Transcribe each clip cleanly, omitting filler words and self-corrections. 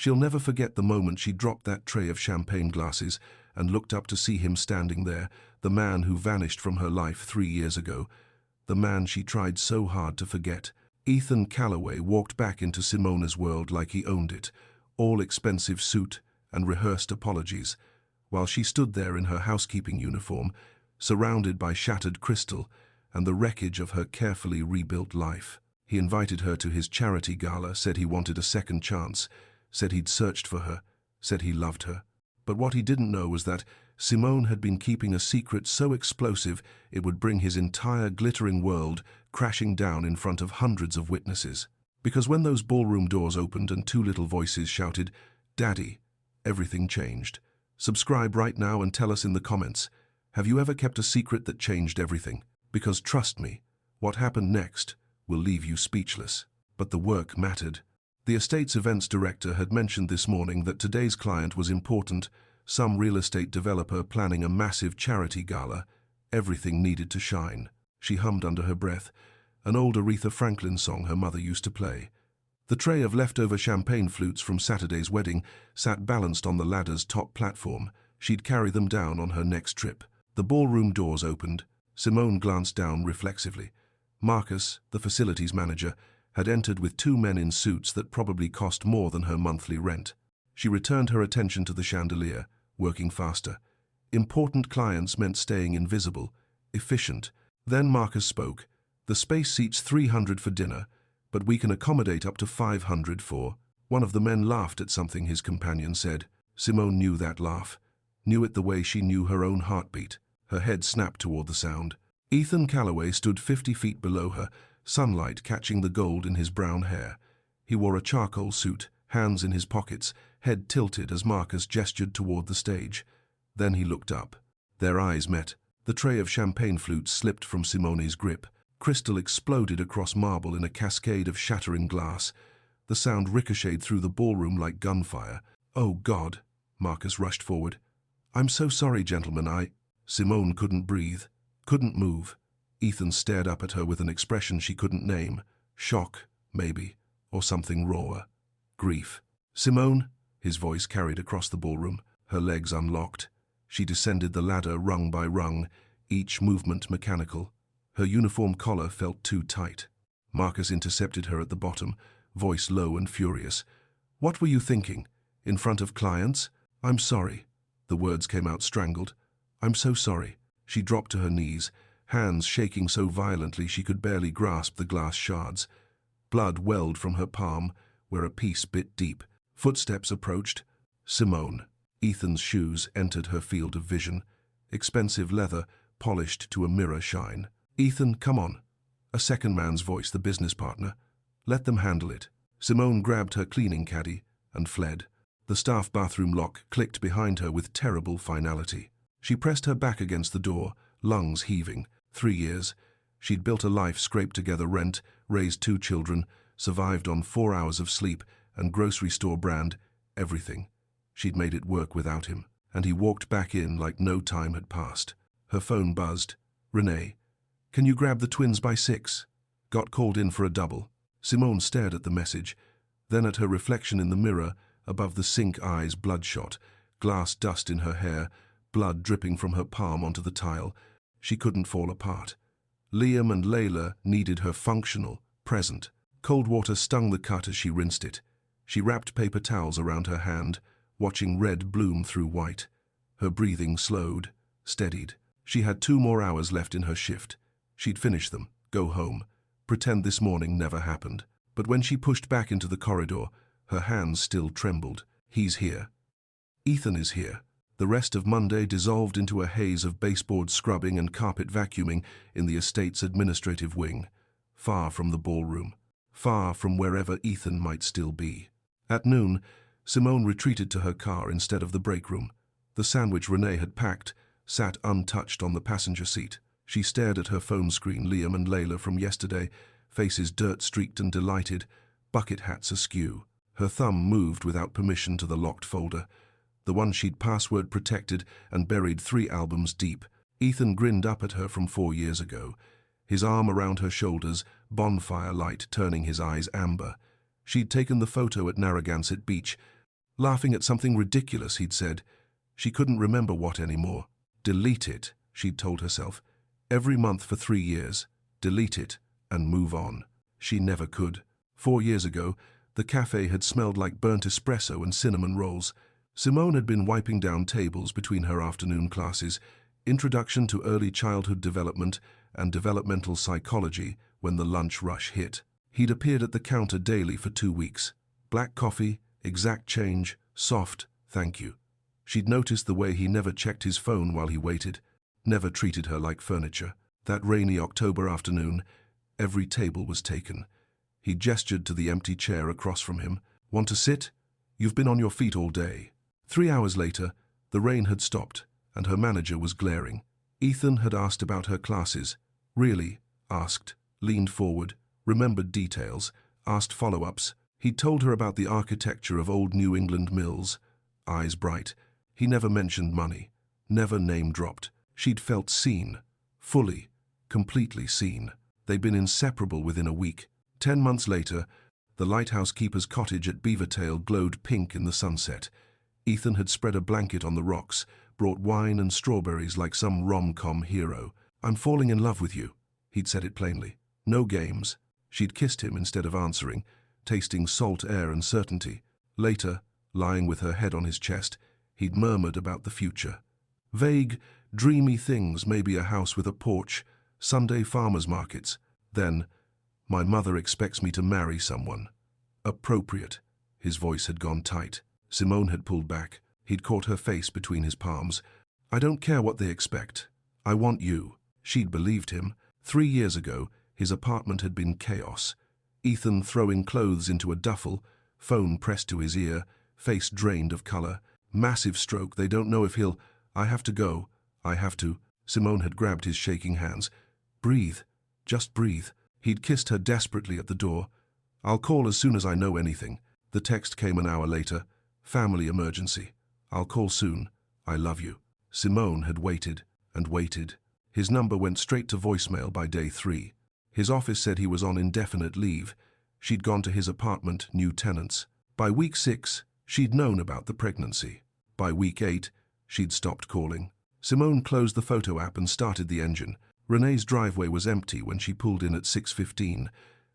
She'll never forget the moment she dropped that tray of champagne glasses and looked up to see him standing there, the man who vanished from her life 3 years ago, the man she tried so hard to forget. Ethan Calloway walked back into Simona's world like he owned it, all expensive suit and rehearsed apologies, while she stood there in her housekeeping uniform, surrounded by shattered crystal and the wreckage of her carefully rebuilt life. He invited her to his charity gala, said he wanted a second chance, said he'd searched for her, said he loved her. But what he didn't know was that Simone had been keeping a secret so explosive it would bring his entire glittering world crashing down in front of hundreds of witnesses. Because when those ballroom doors opened and 2 little voices shouted, "Daddy," everything changed. Subscribe right now and tell us in the comments, have you ever kept a secret that changed everything? Because trust me, what happened next will leave you speechless. But the work mattered. The estate's events director had mentioned this morning that today's client was important, some real estate developer planning a massive charity gala. Everything needed to shine. She hummed under her breath, an old Aretha Franklin song her mother used to play. The tray of leftover champagne flutes from Saturday's wedding sat balanced on the ladder's top platform. She'd carry them down on her next trip. The ballroom doors opened. Simone glanced down reflexively. Marcus, the facilities manager, had entered with 2 men in suits that probably cost more than her monthly rent. She returned her attention to the chandelier, working faster. Important clients meant staying invisible, efficient. Then Marcus spoke. "The space seats 300 for dinner, but we can accommodate up to 500 for..." One of the men laughed at something his companion said. Simone knew that laugh, knew it the way she knew her own heartbeat. Her head snapped toward the sound. Ethan Calloway stood 50 feet below her, sunlight catching the gold in his brown hair. He wore a charcoal suit, hands in his pockets, head tilted as Marcus gestured toward the stage. Then he looked up. Their eyes met. The tray of champagne flutes slipped from Simone's grip. Crystal exploded across marble in a cascade of shattering glass. The sound ricocheted through the ballroom like gunfire. "Oh, God!" Marcus rushed forward. "I'm so sorry, gentlemen, Simone couldn't breathe, couldn't move. Ethan stared up at her with an expression she couldn't name. Shock, maybe, or something rawer. Grief. "Simone," his voice carried across the ballroom. Her legs unlocked. She descended the ladder rung by rung, each movement mechanical. Her uniform collar felt too tight. Marcus intercepted her at the bottom, voice low and furious. "What were you thinking? In front of clients? I'm sorry." The words came out strangled. "I'm so sorry." She dropped to her knees, hands shaking so violently she could barely grasp the glass shards. Blood welled from her palm, where a piece bit deep. Footsteps approached. Simone. Ethan's shoes entered her field of vision. Expensive leather, polished to a mirror shine. "Ethan, come on." A second man's voice, the business partner. "Let them handle it." Simone grabbed her cleaning caddy and fled. The staff bathroom lock clicked behind her with terrible finality. She pressed her back against the door, lungs heaving. 3 years. She'd built a life, scraped together rent, raised 2 children, survived on 4 hours of sleep and grocery store brand, everything. She'd made it work without him, and he walked back in like no time had passed. Her phone buzzed. "Renee, can you grab the twins by 6? Got called in for a double." Simone stared at the message, then at her reflection in the mirror, above the sink eyes bloodshot, glass dust in her hair, blood dripping from her palm onto the tile. She couldn't fall apart. Liam and Layla needed her functional, present. Cold water stung the cut as she rinsed it. She wrapped paper towels around her hand, watching red bloom through white. Her breathing slowed, steadied. She had 2 more hours left in her shift. She'd finish them, go home, pretend this morning never happened. But when she pushed back into the corridor, her hands still trembled. He's here. Ethan is here. The rest of Monday dissolved into a haze of baseboard scrubbing and carpet vacuuming in the estate's administrative wing, far from the ballroom, far from wherever Ethan might still be. At noon, Simone retreated to her car instead of the break room. The sandwich Renee had packed sat untouched on the passenger seat. She stared at her phone screen, Liam and Layla from yesterday, faces dirt-streaked and delighted, bucket hats askew. Her thumb moved without permission to the locked folder, the one she'd password-protected and buried 3 albums deep. Ethan grinned up at her from 4 years ago, his arm around her shoulders, bonfire light turning his eyes amber. She'd taken the photo at Narragansett Beach, laughing at something ridiculous he'd said. She couldn't remember what anymore. Delete it, she'd told herself. Every month for 3 years. Delete it and move on. She never could. 4 years ago, the cafe had smelled like burnt espresso and cinnamon rolls. Simone had been wiping down tables between her afternoon classes, Introduction to Early Childhood Development and Developmental Psychology, when the lunch rush hit. He'd appeared at the counter daily for 2 weeks. Black coffee, exact change, soft, thank you. She'd noticed the way he never checked his phone while he waited, never treated her like furniture. That rainy October afternoon, every table was taken. He gestured to the empty chair across from him. Want to sit? You've been on your feet all day. 3 hours later, the rain had stopped, and her manager was glaring. Ethan had asked about her classes. Really? Asked, leaned forward, remembered details, asked follow-ups. He'd told her about the architecture of old New England mills. Eyes bright. He never mentioned money, never name-dropped. She'd felt seen, fully, completely seen. They'd been inseparable within a week. 10 months later, the lighthouse keeper's cottage at Beavertail glowed pink in the sunset. Ethan had spread a blanket on the rocks, brought wine and strawberries like some rom-com hero. I'm falling in love with you, he'd said it plainly. No games. She'd kissed him instead of answering, tasting salt air and certainty. Later, lying with her head on his chest, he'd murmured about the future. Vague, dreamy things, maybe a house with a porch, Sunday farmers markets. Then, my mother expects me to marry someone. Appropriate. His voice had gone tight. Simone had pulled back. He'd caught her face between his palms. I don't care what they expect. I want you. She'd believed him. 3 years ago, his apartment had been chaos. Ethan throwing clothes into a duffel, phone pressed to his ear, face drained of color. Massive stroke, they don't know if he'll... I have to go. I have to. Simone had grabbed his shaking hands. Breathe. Just breathe. He'd kissed her desperately at the door. I'll call as soon as I know anything. The text came an hour later. Family emergency. I'll call soon. I love you. Simone had waited and waited. His number went straight to voicemail by day 3. His office said he was on indefinite leave. She'd gone to his apartment, new tenants. By week 6, she'd known about the pregnancy. By week 8, she'd stopped calling. Simone closed the photo app and started the engine. Renee's driveway was empty when she pulled in at 6:15.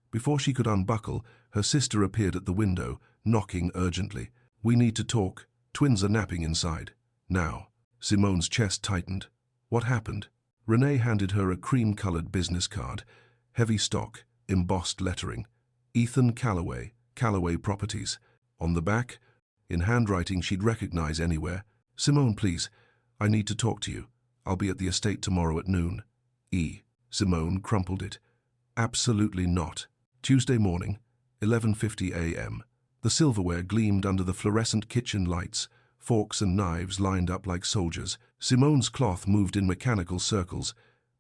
Before she could unbuckle, her sister appeared at the window, knocking urgently. We need to talk. Twins are napping inside. Now. Simone's chest tightened. What happened? Renee handed her a cream-colored business card. Heavy stock, embossed lettering. Ethan Calloway, Calloway Properties. On the back, in handwriting she'd recognize anywhere. Simone, please. I need to talk to you. I'll be at the estate tomorrow at noon. E. Simone crumpled it. Absolutely not. Tuesday morning, 11:50 a.m. The silverware gleamed under the fluorescent kitchen lights, forks and knives lined up like soldiers. Simone's cloth moved in mechanical circles,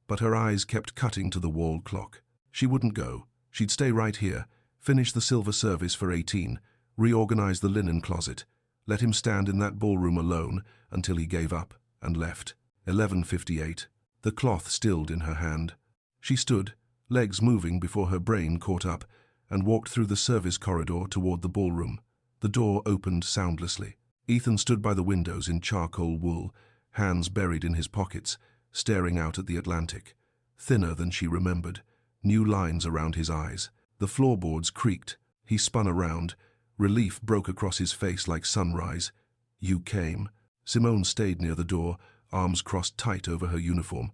but her eyes kept cutting to the wall clock. She wouldn't go. She'd stay right here, finish the silver service for 18, reorganize the linen closet, let him stand in that ballroom alone until he gave up and left. 11:58. The cloth stilled in her hand. She stood, legs moving before her brain caught up, and walked through the service corridor toward the ballroom. The door opened soundlessly. Ethan stood by the windows in charcoal wool, hands buried in his pockets, staring out at the Atlantic. Thinner than she remembered, new lines around his eyes. The floorboards creaked. He spun around. Relief broke across his face like sunrise. You came. Simone stayed near the door, arms crossed tight over her uniform.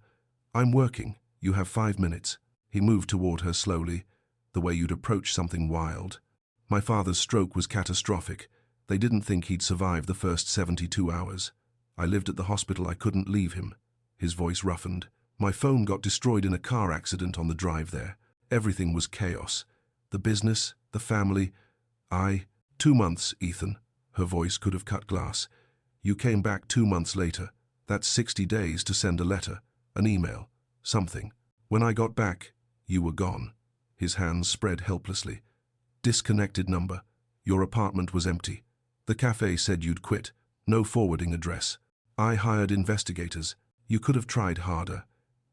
I'm working. You have 5 minutes. He moved toward her slowly, the way you'd approach something wild. My father's stroke was catastrophic. They didn't think he'd survive the first 72 hours. I lived at the hospital. I couldn't leave him. His voice roughened. My phone got destroyed in a car accident on the drive there. Everything was chaos. The business, the family. 2 months, Ethan. Her voice could have cut glass. You came back 2 months later. That's 60 days to send a letter, an email, something. When I got back, you were gone. His hands spread helplessly. Disconnected number. Your apartment was empty. The cafe said you'd quit. No forwarding address. I hired investigators. You could have tried harder.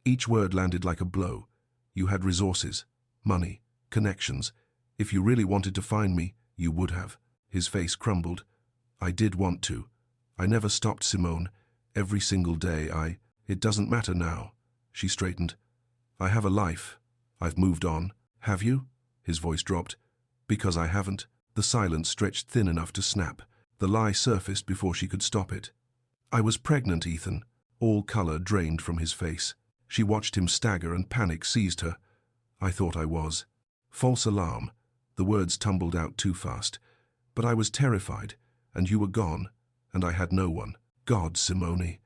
Each word landed like a blow. You had resources, money, connections. If you really wanted to find me, you would have. His face crumbled. I did want to. I never stopped, Simone. Every single day It doesn't matter now. She straightened. I have a life. I've moved on. Have you? His voice dropped. Because I haven't. The silence stretched thin enough to snap. The lie surfaced before she could stop it. I was pregnant, Ethan. All color drained from his face. She watched him stagger and panic seized her. I thought I was. False alarm. The words tumbled out too fast. But I was terrified, and you were gone, and I had no one. God, Simone.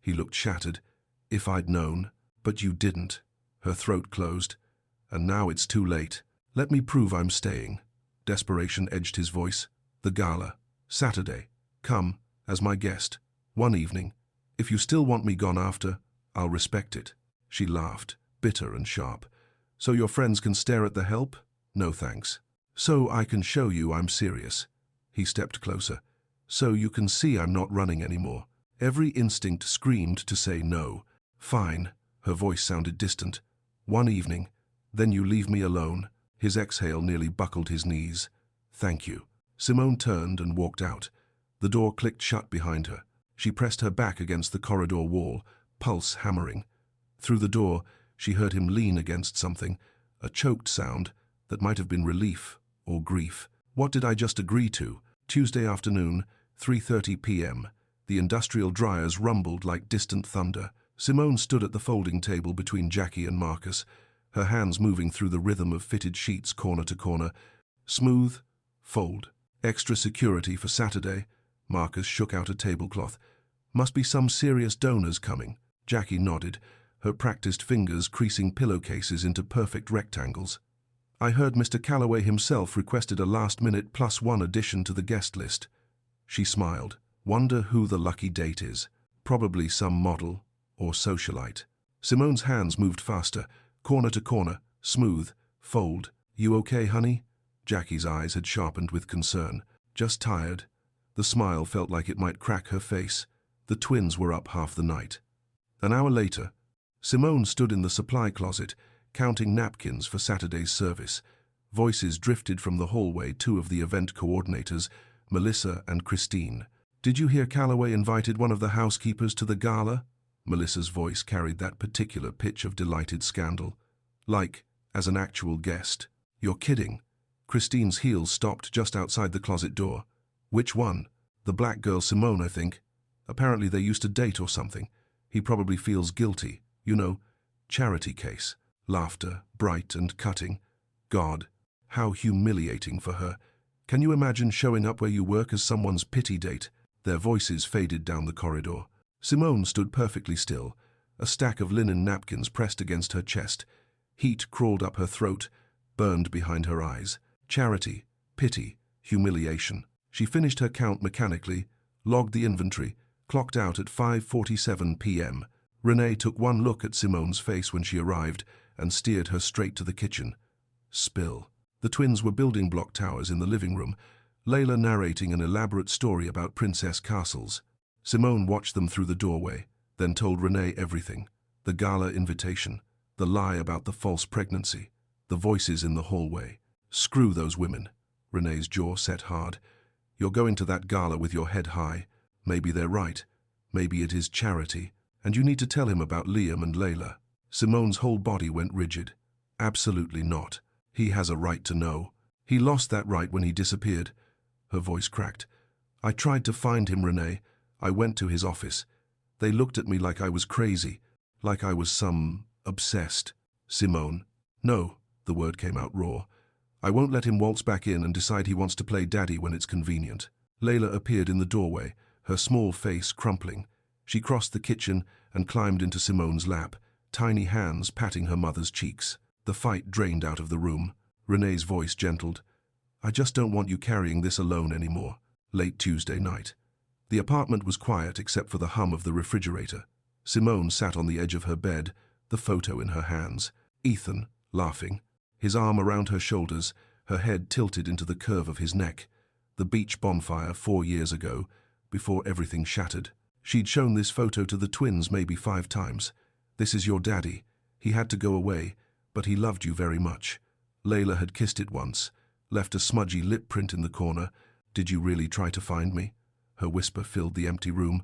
He looked shattered. If I'd known. But you didn't. Her throat closed. And now it's too late. Let me prove I'm staying. Desperation edged his voice. The gala. Saturday. Come, as my guest. One evening. If you still want me gone after, I'll respect it. She laughed, bitter and sharp. So your friends can stare at the help? No thanks. So I can show you I'm serious. He stepped closer. So you can see I'm not running anymore. Every instinct screamed to say no. Fine. Her voice sounded distant. One evening. Then you leave me alone. His exhale nearly buckled his knees. Thank you. Simone turned and walked out. The door clicked shut behind her. She pressed her back against the corridor wall, pulse hammering. Through the door, she heard him lean against something, a choked sound that might have been relief or grief. What did I just agree to? Tuesday afternoon, 3:30 p.m. The industrial dryers rumbled like distant thunder. Simone stood at the folding table between Jackie and Marcus, her hands moving through the rhythm of fitted sheets corner to corner. Smooth, fold. Extra security for Saturday. Marcus shook out a tablecloth. Must be some serious donors coming. Jackie nodded, her practiced fingers creasing pillowcases into perfect rectangles. I heard Mr. Calloway himself requested a last-minute +1 addition to the guest list. She smiled. Wonder who the lucky date is. Probably some model or socialite. Simone's hands moved faster, corner to corner, smooth, fold. You okay, honey? Jackie's eyes had sharpened with concern. Just tired. The smile felt like it might crack her face. The twins were up half the night. An hour later, Simone stood in the supply closet, counting napkins for Saturday's service. Voices drifted from the hallway, two of the event coordinators, Melissa and Christine. Did you hear Calloway invited one of the housekeepers to the gala? Melissa's voice carried that particular pitch of delighted scandal. Like, as an actual guest. You're kidding. Christine's heels stopped just outside the closet door. Which one? The black girl Simone, I think. Apparently they used to date or something. He probably feels guilty. You know, charity case. Laughter, bright and cutting. God, how humiliating for her. Can you imagine showing up where you work as someone's pity date? Their voices faded down the corridor. Simone stood perfectly still, a stack of linen napkins pressed against her chest. Heat crawled up her throat, burned behind her eyes. Charity, pity, humiliation. She finished her count mechanically, logged the inventory, clocked out at 5:47 p.m. Renee took one look at Simone's face when she arrived and steered her straight to the kitchen. Spill. The twins were building block towers in the living room, Layla narrating an elaborate story about princess castles. Simone watched them through the doorway, then told Renee everything. The gala invitation, the lie about the false pregnancy, the voices in the hallway. Screw those women. Renee's jaw set hard. You're going to that gala with your head high. Maybe they're right. Maybe it is charity. And you need to tell him about Liam and Layla. Simone's whole body went rigid. Absolutely not. He has a right to know. He lost that right when he disappeared. Her voice cracked. I tried to find him, Renee. I went to his office. They looked at me like I was crazy, like I was some obsessed. Simone. No, the word came out raw. I won't let him waltz back in and decide he wants to play daddy when it's convenient. Layla appeared in the doorway, her small face crumpling. She crossed the kitchen and climbed into Simone's lap, tiny hands patting her mother's cheeks. The fight drained out of the room. Renee's voice gentled. I just don't want you carrying this alone anymore. Late Tuesday night. The apartment was quiet except for the hum of the refrigerator. Simone sat on the edge of her bed, the photo in her hands. Ethan, laughing, his arm around her shoulders, her head tilted into the curve of his neck. The beach bonfire 4 years ago, before everything shattered. She'd shown this photo to the twins maybe 5 times. This is your daddy. He had to go away, but he loved you very much. Layla had kissed it once, left a smudgy lip print in the corner. Did you really try to find me? Her whisper filled the empty room.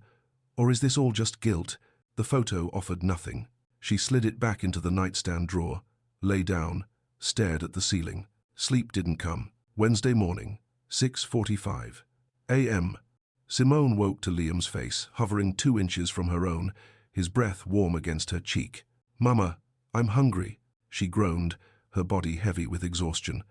Or is this all just guilt? The photo offered nothing. She slid it back into the nightstand drawer, lay down, stared at the ceiling. Sleep didn't come. Wednesday morning, 6:45 a.m. Simone woke to Liam's face, hovering 2 inches from her own, his breath warm against her cheek. "Mama, I'm hungry," she groaned, her body heavy with exhaustion.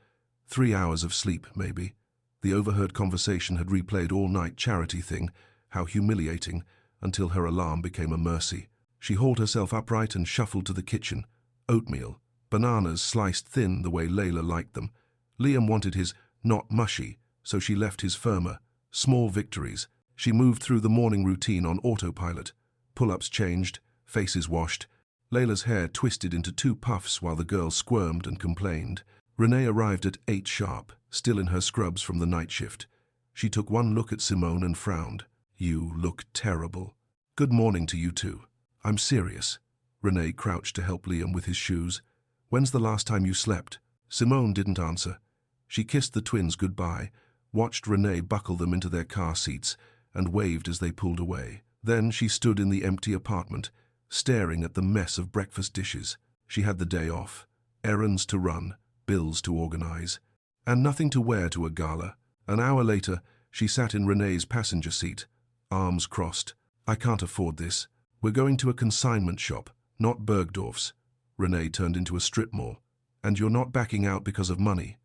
3 hours of sleep, maybe. The overheard conversation had replayed all-night charity thing, how humiliating, until her alarm became a mercy. She hauled herself upright and shuffled to the kitchen. Oatmeal, bananas sliced thin the way Layla liked them. Liam wanted his not mushy, so she left his firmer. Small victories. She moved through the morning routine on autopilot. Pull-ups changed, faces washed. Layla's hair twisted into 2 puffs while the girl squirmed and complained. Renee arrived at 8 sharp, still in her scrubs from the night shift. She took one look at Simone and frowned. "You look terrible." "Good morning to you too. I'm serious." Renee crouched to help Liam with his shoes. "When's the last time you slept?" Simone didn't answer. She kissed the twins goodbye, watched Renee buckle them into their car seats, and waved as they pulled away. Then she stood in the empty apartment, staring at the mess of breakfast dishes. She had the day off. Errands to run, bills to organize, and nothing to wear to a gala. An hour later, she sat in Renee's passenger seat, arms crossed. "I can't afford this. We're going to a consignment shop, not Bergdorf's." Renee turned into a strip mall. "And you're not backing out because of money."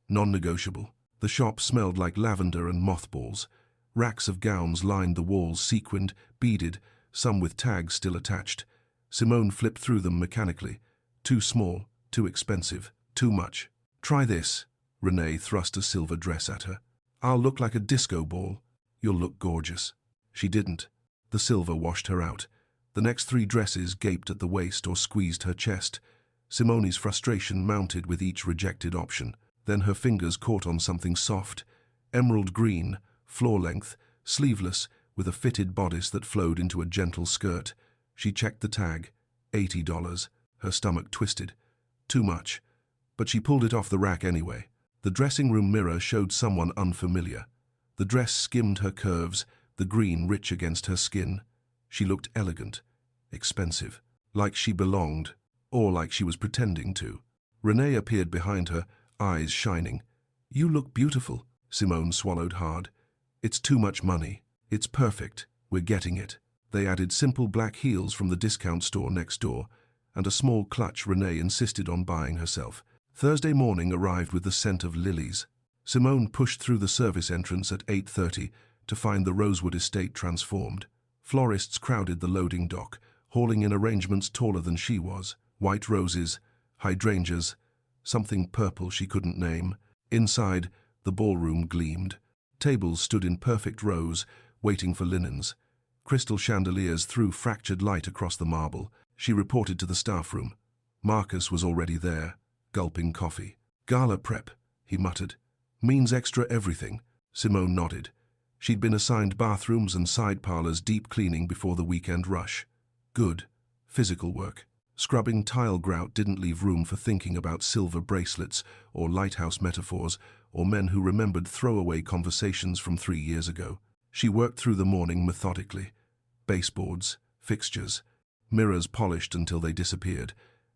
Non-negotiable. The shop smelled like lavender and mothballs. Racks of gowns lined the walls, sequined, beaded, some with tags still attached. Simone flipped through them mechanically. Too small, too expensive, too much. "Try this." Renee thrust a silver dress at her. "I'll look like a disco ball. You'll look gorgeous." She didn't. The silver washed her out. The next 3 dresses gaped at the waist or squeezed her chest. Simone's frustration mounted with each rejected option. Then her fingers caught on something soft, emerald green, floor-length, sleeveless, with a fitted bodice that flowed into a gentle skirt. She checked the tag. $80. Her stomach twisted. Too much. But she pulled it off the rack anyway. The dressing room mirror showed someone unfamiliar. The dress skimmed her curves, the green rich against her skin. She looked elegant, expensive, like she belonged, or like she was pretending to. Renee appeared behind her, eyes shining. "You look beautiful." Simone swallowed hard. "It's too much money. It's perfect. We're getting it." They added simple black heels from the discount store next door, and a small clutch Renee insisted on buying herself. Thursday morning arrived with the scent of lilies. Simone pushed through the service entrance at 8:30 to find the Rosewood estate transformed. Florists crowded the loading dock, hauling in arrangements taller than she was. White roses, hydrangeas, something purple she couldn't name. Inside, the ballroom gleamed. Tables stood in perfect rows, waiting for linens. Crystal chandeliers threw fractured light across the marble. She reported to the staff room. Marcus was already there, gulping coffee. "Gala prep," he muttered. "Means extra everything." Simone nodded. She'd been assigned bathrooms and side parlors deep cleaning before the weekend rush. Good. Physical work. Scrubbing tile grout didn't leave room for thinking about silver bracelets or lighthouse metaphors or men who remembered throwaway conversations from 3 years ago. She worked through the morning methodically. Baseboards, fixtures, mirrors polished until they disappeared.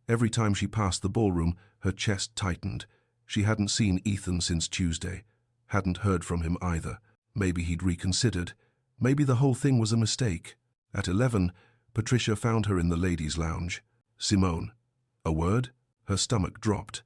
Every time she passed the ballroom, her chest tightened. She hadn't seen Ethan since Tuesday. Hadn't heard from him either. Maybe he'd reconsidered. Maybe the whole thing was a mistake. At 11, Patricia found her in the ladies' lounge. "Simone." "A word?" Her stomach dropped.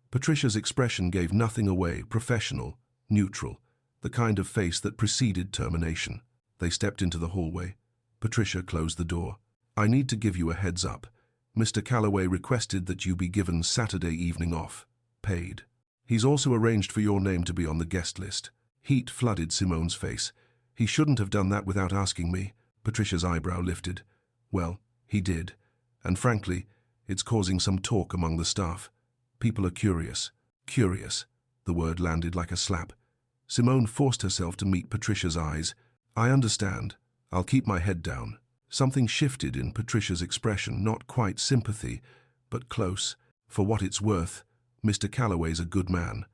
Patricia's expression gave nothing away, professional, neutral, the kind of face that preceded termination. They stepped into the hallway. Patricia closed the door. "I need to give you a heads up. Mr. Calloway requested that you be given Saturday evening off, paid. He's also arranged for your name to be on the guest list." Heat flooded Simone's face. "He shouldn't have done that without asking me." Patricia's eyebrow lifted. "Well, he did. And frankly, it's causing some talk among the staff. People are curious." Curious. The word landed like a slap. Simone forced herself to meet Patricia's eyes. "I understand. I'll keep my head down." Something shifted in Patricia's expression, not quite sympathy, but close. "For what it's worth, Mr. Calloway's a good man.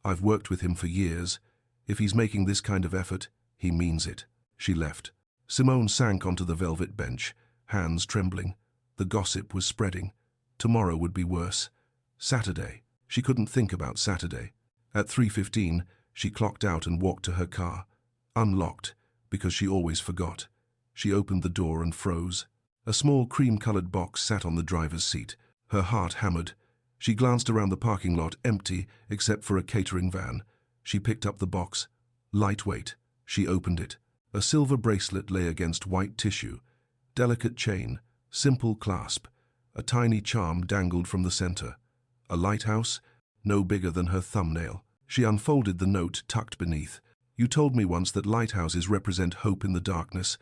I've worked with him for years. If he's making this kind of effort, he means it." She left. Simone sank onto the velvet bench, hands trembling. The gossip was spreading. Tomorrow would be worse. Saturday. She couldn't think about Saturday. At 3:15, she clocked out and walked to her car. Unlocked, because she always forgot. She opened the door and froze. A small cream-colored box sat on the driver's seat. Her heart hammered. She glanced around the parking lot, empty except for a catering van. She picked up the box. Lightweight. She opened it. A silver bracelet lay against white tissue. Delicate chain, simple clasp. A tiny charm dangled from the center. A lighthouse, no bigger than her thumbnail. She unfolded the note tucked beneath. You told me once that lighthouses represent hope in the darkness.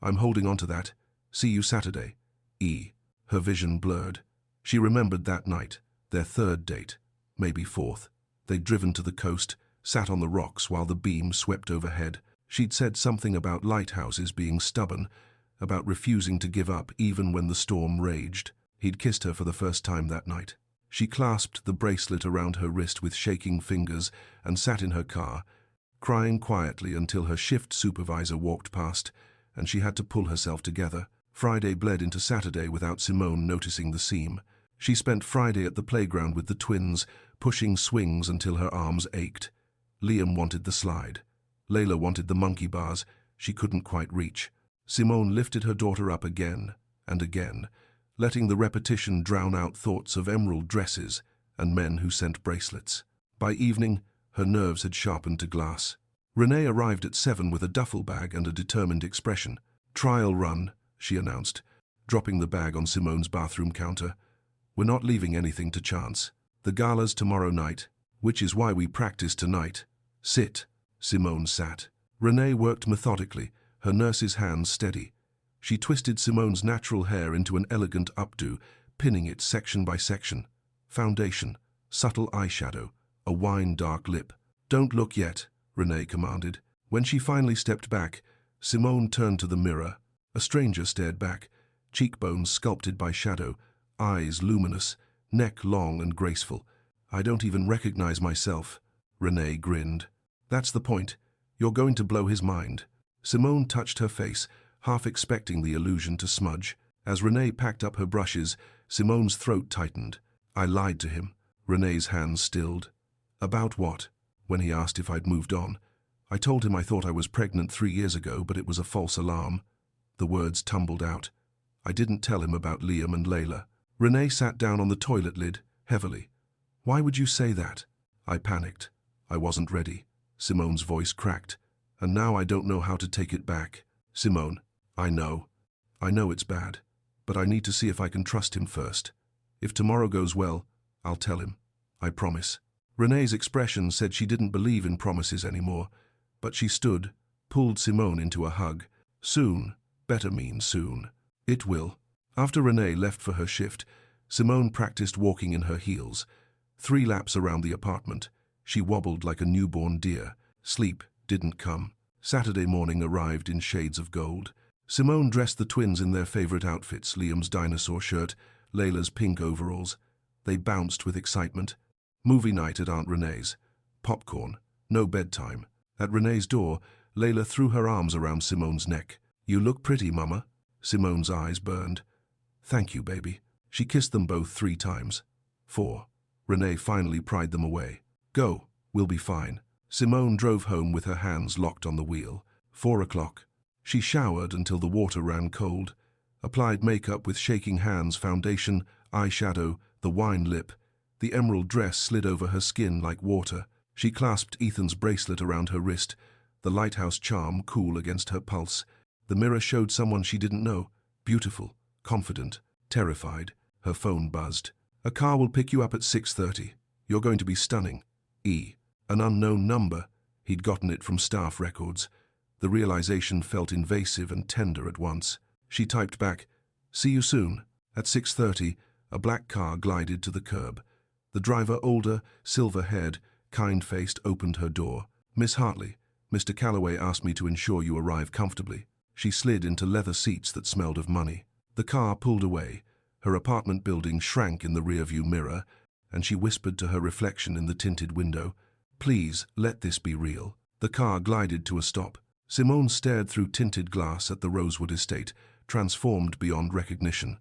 I'm holding on to that. See you Saturday. E. Her vision blurred. She remembered that night, their third date, maybe fourth. They'd driven to the coast, sat on the rocks while the beam swept overhead. She'd said something about lighthouses being stubborn, about refusing to give up even when the storm raged. He'd kissed her for the first time that night. She clasped the bracelet around her wrist with shaking fingers and sat in her car, crying quietly until her shift supervisor walked past, and she had to pull herself together. Friday bled into Saturday without Simone noticing the seam. She spent Friday at the playground with the twins, pushing swings until her arms ached. Liam wanted the slide. Layla wanted the monkey bars she couldn't quite reach. Simone lifted her daughter up again and again, letting the repetition drown out thoughts of emerald dresses and men who sent bracelets. By evening, her nerves had sharpened to glass. Renee arrived at 7 with a duffel bag and a determined expression. "Trial run," she announced, dropping the bag on Simone's bathroom counter. "We're not leaving anything to chance. The gala's tomorrow night, which is why we practice tonight." "Sit." Simone sat. Renee worked methodically, her nurse's hands steady. She twisted Simone's natural hair into an elegant updo, pinning it section by section. Foundation, subtle eyeshadow, a wine-dark lip. "Don't look yet," Renee commanded. When she finally stepped back, Simone turned to the mirror. A stranger stared back, cheekbones sculpted by shadow, eyes luminous, neck long and graceful. "I don't even recognize myself," Renee grinned. "That's the point. You're going to blow his mind." Simone touched her face, half expecting the illusion to smudge. As Renee packed up her brushes, Simone's throat tightened. "I lied to him." Renee's hands stilled. "About what?" When he asked if I'd moved on. "I told him I thought I was pregnant 3 years ago, but it was a false alarm." The words tumbled out. "I didn't tell him about Liam and Layla." Renee sat down on the toilet lid, heavily. "Why would you say that?" "I panicked. I wasn't ready." Simone's voice cracked. "And now I don't know how to take it back." "Simone, I know. I know it's bad. But I need to see if I can trust him first. If tomorrow goes well, I'll tell him. I promise." Renee's expression said she didn't believe in promises anymore, but she stood, pulled Simone into a hug. "Soon, better mean soon." "It will." After Renee left for her shift, Simone practiced walking in her heels. 3 laps around the apartment. She wobbled like a newborn deer. Sleep didn't come. Saturday morning arrived in shades of gold. Simone dressed the twins in their favorite outfits, Liam's dinosaur shirt, Layla's pink overalls. They bounced with excitement. Movie night at Aunt Renee's. Popcorn. No bedtime. At Renee's door, Layla threw her arms around Simone's neck. "You look pretty, Mama." Simone's eyes burned. "Thank you, baby." She kissed them both 3 times. 4. Renee finally pried them away. "Go. We'll be fine." Simone drove home with her hands locked on the wheel. 4 o'clock. She showered until the water ran cold, applied makeup with shaking hands, foundation, eyeshadow, the wine lip. The emerald dress slid over her skin like water. She clasped Ethan's bracelet around her wrist, the lighthouse charm cool against her pulse. The mirror showed someone she didn't know, beautiful, confident, terrified. Her phone buzzed. "A car will pick you up at 6:30. You're going to be stunning." E. An unknown number. He'd gotten it from staff records. The realization felt invasive and tender at once. She typed back, "See you soon." At 6:30, a black car glided to the curb. The driver, older, silver-haired, kind-faced, opened her door. "Miss Hartley, Mr. Calloway asked me to ensure you arrive comfortably." She slid into leather seats that smelled of money. The car pulled away. Her apartment building shrank in the rearview mirror, and she whispered to her reflection in the tinted window, "Please, let this be real." The car glided to a stop. Simone stared through tinted glass at the Rosewood estate, transformed beyond recognition.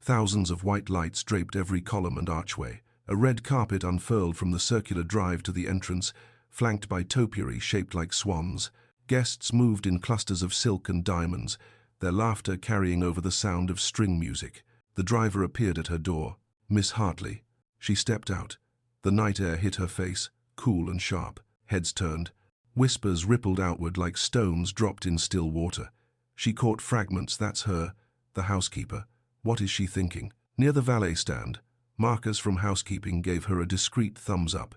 Thousands of white lights draped every column and archway. A red carpet unfurled from the circular drive to the entrance, flanked by topiary shaped like swans. Guests moved in clusters of silk and diamonds, their laughter carrying over the sound of string music. The driver appeared at her door. Miss Hartley. She stepped out. The night air hit her face, cool and sharp. Heads turned. Whispers rippled outward like stones dropped in still water. She caught fragments. That's her, the housekeeper. What is she thinking? Near the valet stand, Marcus from housekeeping gave her a discreet thumbs up.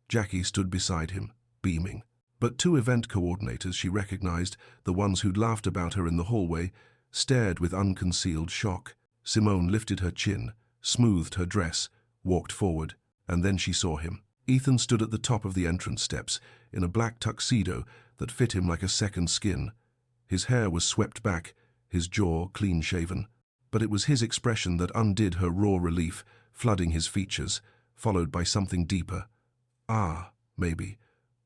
Jackie stood beside him, beaming. But two event coordinators she recognized, the ones who'd laughed about her in the hallway, stared with unconcealed shock. Simone lifted her chin, smoothed her dress, walked forward, and then she saw him. Ethan stood at the top of the entrance steps, in a black tuxedo that fit him like a second skin. His hair was swept back, his jaw clean-shaven. But it was his expression that undid her raw relief, flooding his features, followed by something deeper. Ah, maybe.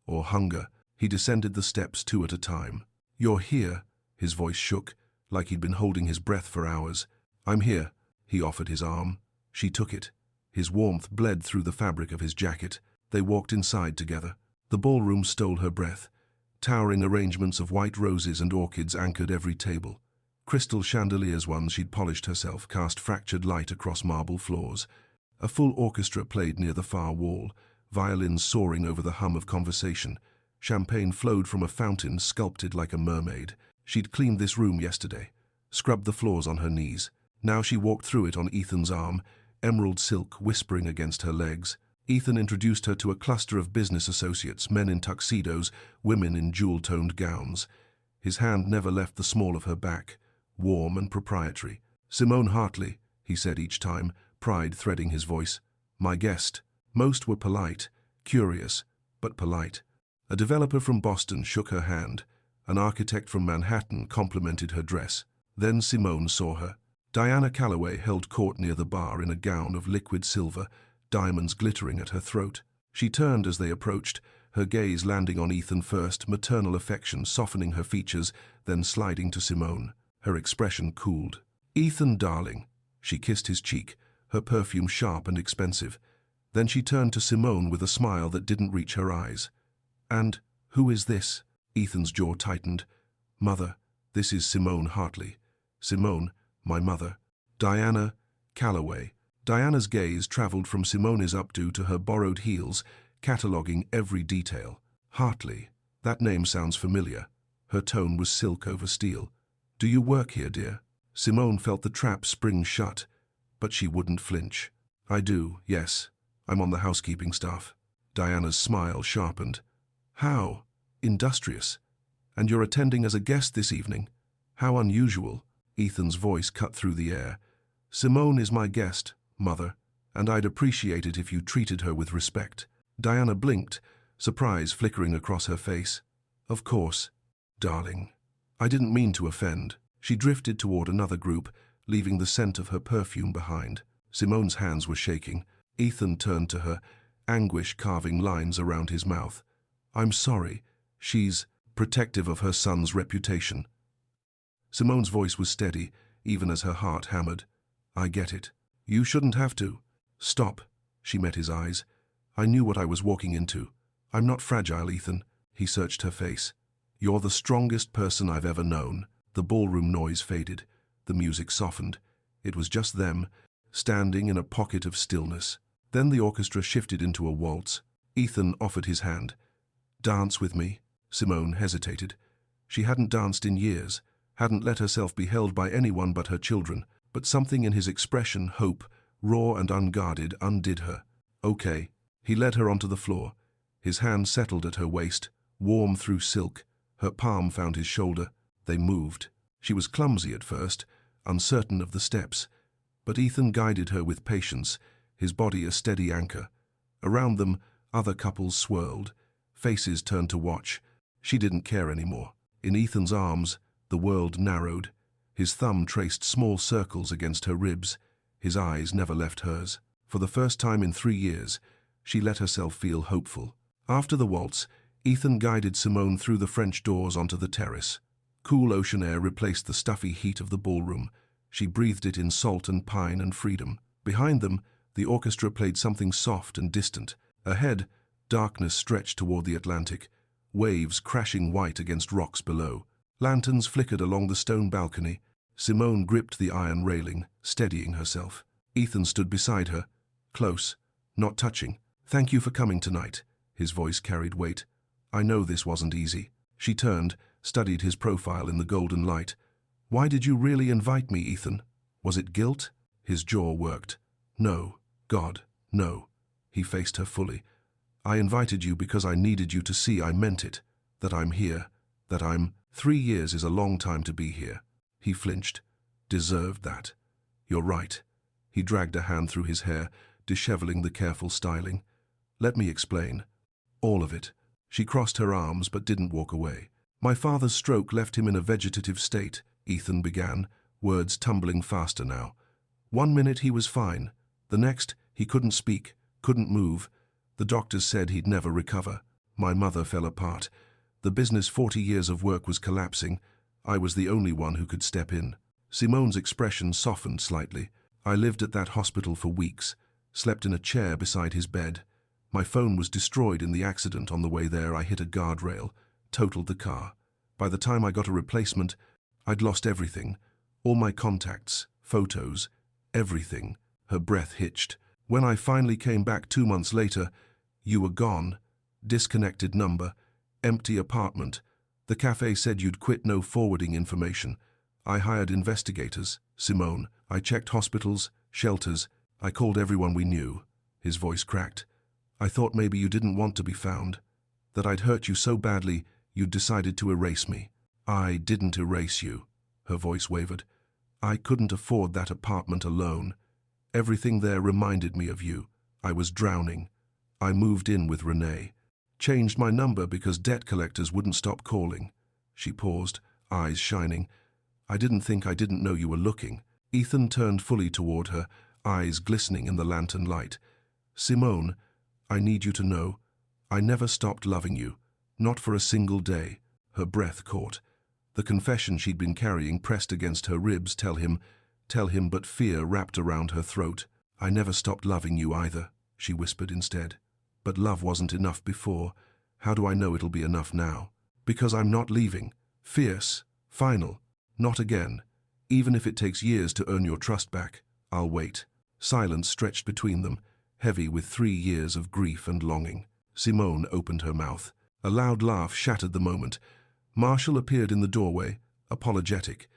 Or hunger. He descended the steps 2 at a time. "You're here," his voice shook, like he'd been holding his breath for hours. "I'm here." He offered his arm. She took it. His warmth bled through the fabric of his jacket. They walked inside together. The ballroom stole her breath. Towering arrangements of white roses and orchids anchored every table. Crystal chandeliers, ones she'd polished herself, cast fractured light across marble floors. A full orchestra played near the far wall, violins soaring over the hum of conversation. Champagne flowed from a fountain sculpted like a mermaid. She'd cleaned this room yesterday, scrubbed the floors on her knees. Now she walked through it on Ethan's arm, emerald silk whispering against her legs. Ethan introduced her to a cluster of business associates, men in tuxedos, women in jewel-toned gowns. His hand never left the small of her back, warm and proprietary. "Simone Hartley," he said each time, pride threading his voice. "My guest." Most were polite, curious, but polite. A developer from Boston shook her hand. An architect from Manhattan complimented her dress. Then Simone saw her. Diana Calloway held court near the bar in a gown of liquid silver, diamonds glittering at her throat. She turned as they approached, her gaze landing on Ethan first, maternal affection softening her features, then sliding to Simone. Her expression cooled. "Ethan, darling." She kissed his cheek, her perfume sharp and expensive. Then she turned to Simone with a smile that didn't reach her eyes. "And who is this?" Ethan's jaw tightened. "Mother, this is Simone Hartley." "Simone, my mother." "Diana Calloway." Diana's gaze traveled from Simone's updo to her borrowed heels, cataloguing every detail. "Hartley, that name sounds familiar." Her tone was silk over steel. "Do you work here, dear?" Simone felt the trap spring shut, but she wouldn't flinch. "I do, yes. I'm on the housekeeping staff." Diana's smile sharpened. "How? Industrious. And you're attending as a guest this evening? How unusual." Ethan's voice cut through the air. "Simone is my guest, Mother, and I'd appreciate it if you treated her with respect." Diana blinked, surprise flickering across her face. "Of course, darling. I didn't mean to offend." She drifted toward another group, leaving the scent of her perfume behind. Simone's hands were shaking. Ethan turned to her, anguish carving lines around his mouth. "I'm sorry. She's protective of her son's reputation." Simone's voice was steady, even as her heart hammered. "I get it. You shouldn't have to." "Stop." She met his eyes. "I knew what I was walking into. I'm not fragile, Ethan." He searched her face. "You're the strongest person I've ever known." The ballroom noise faded. The music softened. It was just them, standing in a pocket of stillness. Then the orchestra shifted into a waltz. Ethan offered his hand. "Dance with me." Simone hesitated. She hadn't danced in years, hadn't let herself be held by anyone but her children, but something in his expression, hope, raw and unguarded, undid her. "Okay." He led her onto the floor. His hand settled at her waist, warm through silk. Her palm found his shoulder. They moved. She was clumsy at first, uncertain of the steps, but Ethan guided her with patience, his body a steady anchor. Around them, other couples swirled. Faces turned to watch. She didn't care anymore. In Ethan's arms, the world narrowed. His thumb traced small circles against her ribs. His eyes never left hers. For the first time in 3 years, she let herself feel hopeful. After the waltz, Ethan guided Simone through the French doors onto the terrace. Cool ocean air replaced the stuffy heat of the ballroom. She breathed it in salt and pine and freedom. Behind them, the orchestra played something soft and distant. Ahead, darkness stretched toward the Atlantic, waves crashing white against rocks below. Lanterns flickered along the stone balcony. Simone gripped the iron railing, steadying herself. Ethan stood beside her, close, not touching. "Thank you for coming tonight." His voice carried weight. "I know this wasn't easy." She turned, studied his profile in the golden light. "Why did you really invite me, Ethan? Was it guilt?" His jaw worked. "No, God, no." He faced her fully. "I invited you because I needed you to see I meant it, that I'm here, that I'm— 3 years is a long time to be here." He flinched. "Deserved that." "You're right." He dragged a hand through his hair, disheveling the careful styling. "Let me explain. All of it." She crossed her arms but didn't walk away. "My father's stroke left him in a vegetative state," Ethan began, words tumbling faster now. "One minute he was fine. The next, he couldn't speak, couldn't move. The doctors said he'd never recover. My mother fell apart. The business 40 years of work was collapsing. I was the only one who could step in." Simone's expression softened slightly. "I lived at that hospital for weeks, slept in a chair beside his bed. My phone was destroyed in the accident on the way there. I hit a guardrail, totaled the car. By the time I got a replacement, I'd lost everything. All my contacts, photos, everything." Her breath hitched. "When I finally came back 2 months later, you were gone. Disconnected number, empty apartment. The cafe said you'd quit, no forwarding information. I hired investigators, Simone. I checked hospitals, shelters. I called everyone we knew." His voice cracked. "I thought maybe you didn't want to be found, that I'd hurt you so badly you'd decided to erase me." "I didn't erase you." Her voice wavered. "I couldn't afford that apartment alone. Everything there reminded me of you. I was drowning. I moved in with Renee. Changed my number because debt collectors wouldn't stop calling." She paused, eyes shining. "I didn't know you were looking." Ethan turned fully toward her, eyes glistening in the lantern light. "Simone, I need you to know, I never stopped loving you, not for a single day." Her breath caught. The confession she'd been carrying pressed against her ribs. Tell him, but fear wrapped around her throat. "I never stopped loving you either," she whispered instead. "But love wasn't enough before. How do I know it'll be enough now? Because I'm not leaving. Fierce, final, not again. Even if it takes years to earn your trust back, I'll wait." Silence stretched between them, heavy with 3 years of grief and longing. Simone opened her mouth. A loud laugh shattered the moment. Marshall appeared in the doorway, apologetic.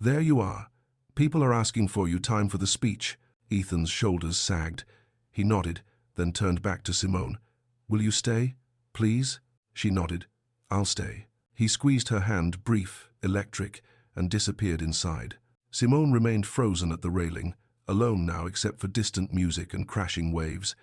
"There you are. People are asking for you. Time for the speech." Ethan's shoulders sagged. He nodded, then turned back to Simone. "Will you stay, please?" She nodded. "I'll stay." He squeezed her hand, brief, electric, and disappeared inside. Simone remained frozen at the railing, alone now except for distant music and crashing waves.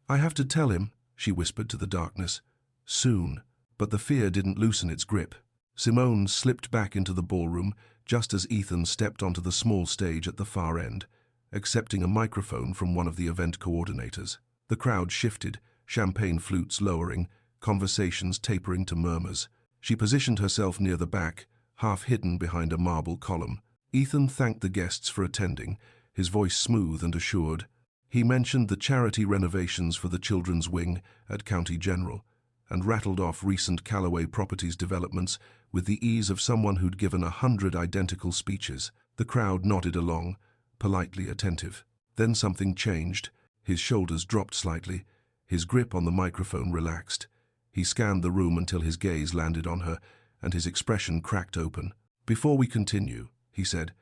"I have to tell him," she whispered to the darkness. "Soon." But the fear didn't loosen its grip. Simone slipped back into the ballroom just as Ethan stepped onto the small stage at the far end, accepting a microphone from one of the event coordinators. The crowd shifted, champagne flutes lowering, conversations tapering to murmurs. She positioned herself near the back, half hidden behind a marble column. Ethan thanked the guests for attending, his voice smooth and assured. He mentioned the charity renovations for the children's wing at County General, and rattled off recent Callaway Properties developments with the ease of someone who'd given 100 identical speeches. The crowd nodded along, politely attentive. Then something changed. His shoulders dropped slightly, his grip on the microphone relaxed. He scanned the room until his gaze landed on her, and his expression cracked open. "Before we continue," he said,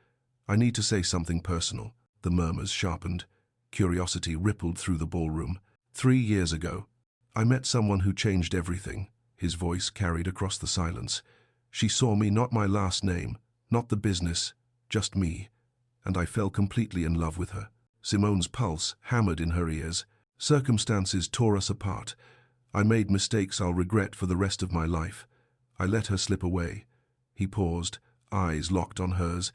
"I need to say something personal." The murmurs sharpened. Curiosity rippled through the ballroom. 3 years ago, I met someone who changed everything. His voice carried across the silence. She saw me, not my last name, not the business, just me, and I fell completely in love with her. Simone's pulse hammered in her ears. Circumstances tore us apart. I made mistakes I'll regret for the rest of my life. I let her slip away. He paused, eyes locked on hers.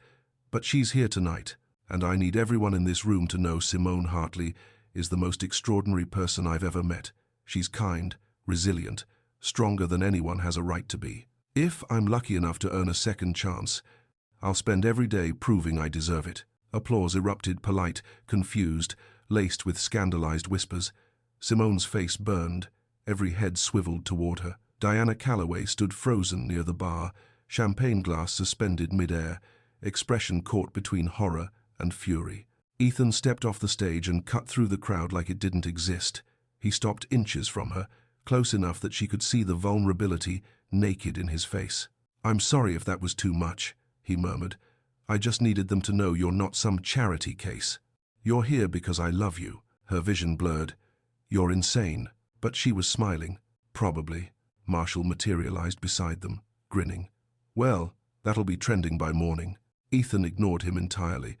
But she's here tonight, and I need everyone in this room to know Simone Hartley is the most extraordinary person I've ever met. She's kind, resilient, stronger than anyone has a right to be. If I'm lucky enough to earn a second chance, I'll spend every day proving I deserve it. Applause erupted, polite, confused, laced with scandalized whispers. Simone's face burned, every head swiveled toward her. Diana Calloway stood frozen near the bar, champagne glass suspended mid-air, expression caught between horror and fury. Ethan stepped off the stage and cut through the crowd like it didn't exist. He stopped inches from her, close enough that she could see the vulnerability naked in his face. "I'm sorry if that was too much," he murmured. "I just needed them to know you're not some charity case. You're here because I love you." Her vision blurred. "You're insane." But she was smiling. "Probably." Marshall materialized beside them, grinning. "Well, that'll be trending by morning." Ethan ignored him entirely.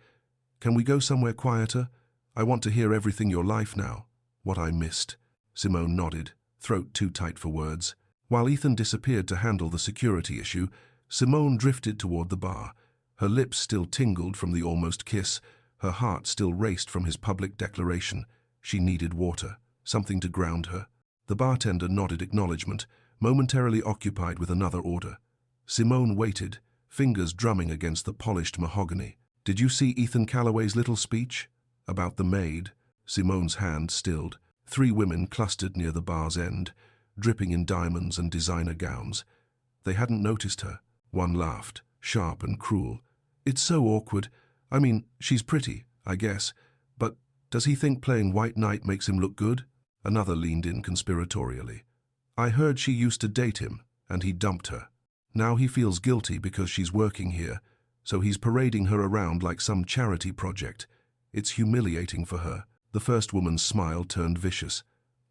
"Can we go somewhere quieter? I want to hear everything your life now. What I missed." Simone nodded, throat too tight for words. While Ethan disappeared to handle the security issue, Simone drifted toward the bar. Her lips still tingled from the almost kiss, her heart still raced from his public declaration. She needed water, something to ground her. The bartender nodded acknowledgement, momentarily occupied with another order. Simone waited, fingers drumming against the polished mahogany. "Did you see Ethan Calloway's little speech? About the maid?" Simone's hand stilled. 3 women clustered near the bar's end, dripping in diamonds and designer gowns. They hadn't noticed her. One laughed, sharp and cruel. "It's so awkward. I mean, she's pretty, I guess, but does he think playing White Knight makes him look good?" Another leaned in conspiratorially. "I heard she used to date him, and he dumped her. Now he feels guilty because she's working here, so he's parading her around like some charity project. It's humiliating for her." The first woman's smile turned vicious.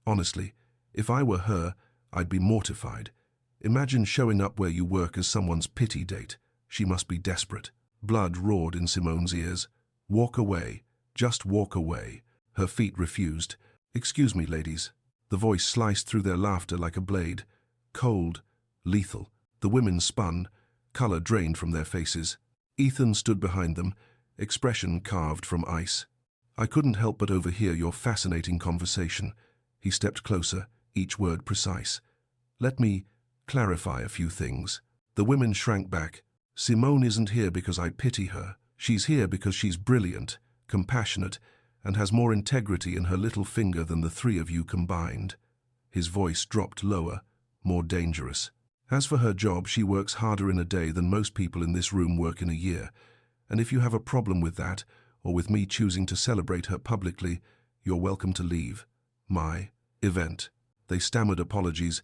"Honestly, if I were her, I'd be mortified. Imagine showing up where you work as someone's pity date. She must be desperate." Blood roared in Simone's ears. "Walk away. Just walk away." Her feet refused. "Excuse me, ladies." The voice sliced through their laughter like a blade. Cold, lethal. The women spun, color drained from their faces. Ethan stood behind them, expression carved from ice. "I couldn't help but overhear your fascinating conversation." He stepped closer, each word precise. "Let me clarify a few things." The women shrank back. "Simone isn't here because I pity her. She's here because she's brilliant, compassionate, and has more integrity in her little finger than the 3 of you combined." His voice dropped lower, more dangerous. "As for her job, she works harder in a day than most people in this room work in a year. And if you have a problem with that, or with me choosing to celebrate her publicly, you're welcome to leave my event." They stammered apologies,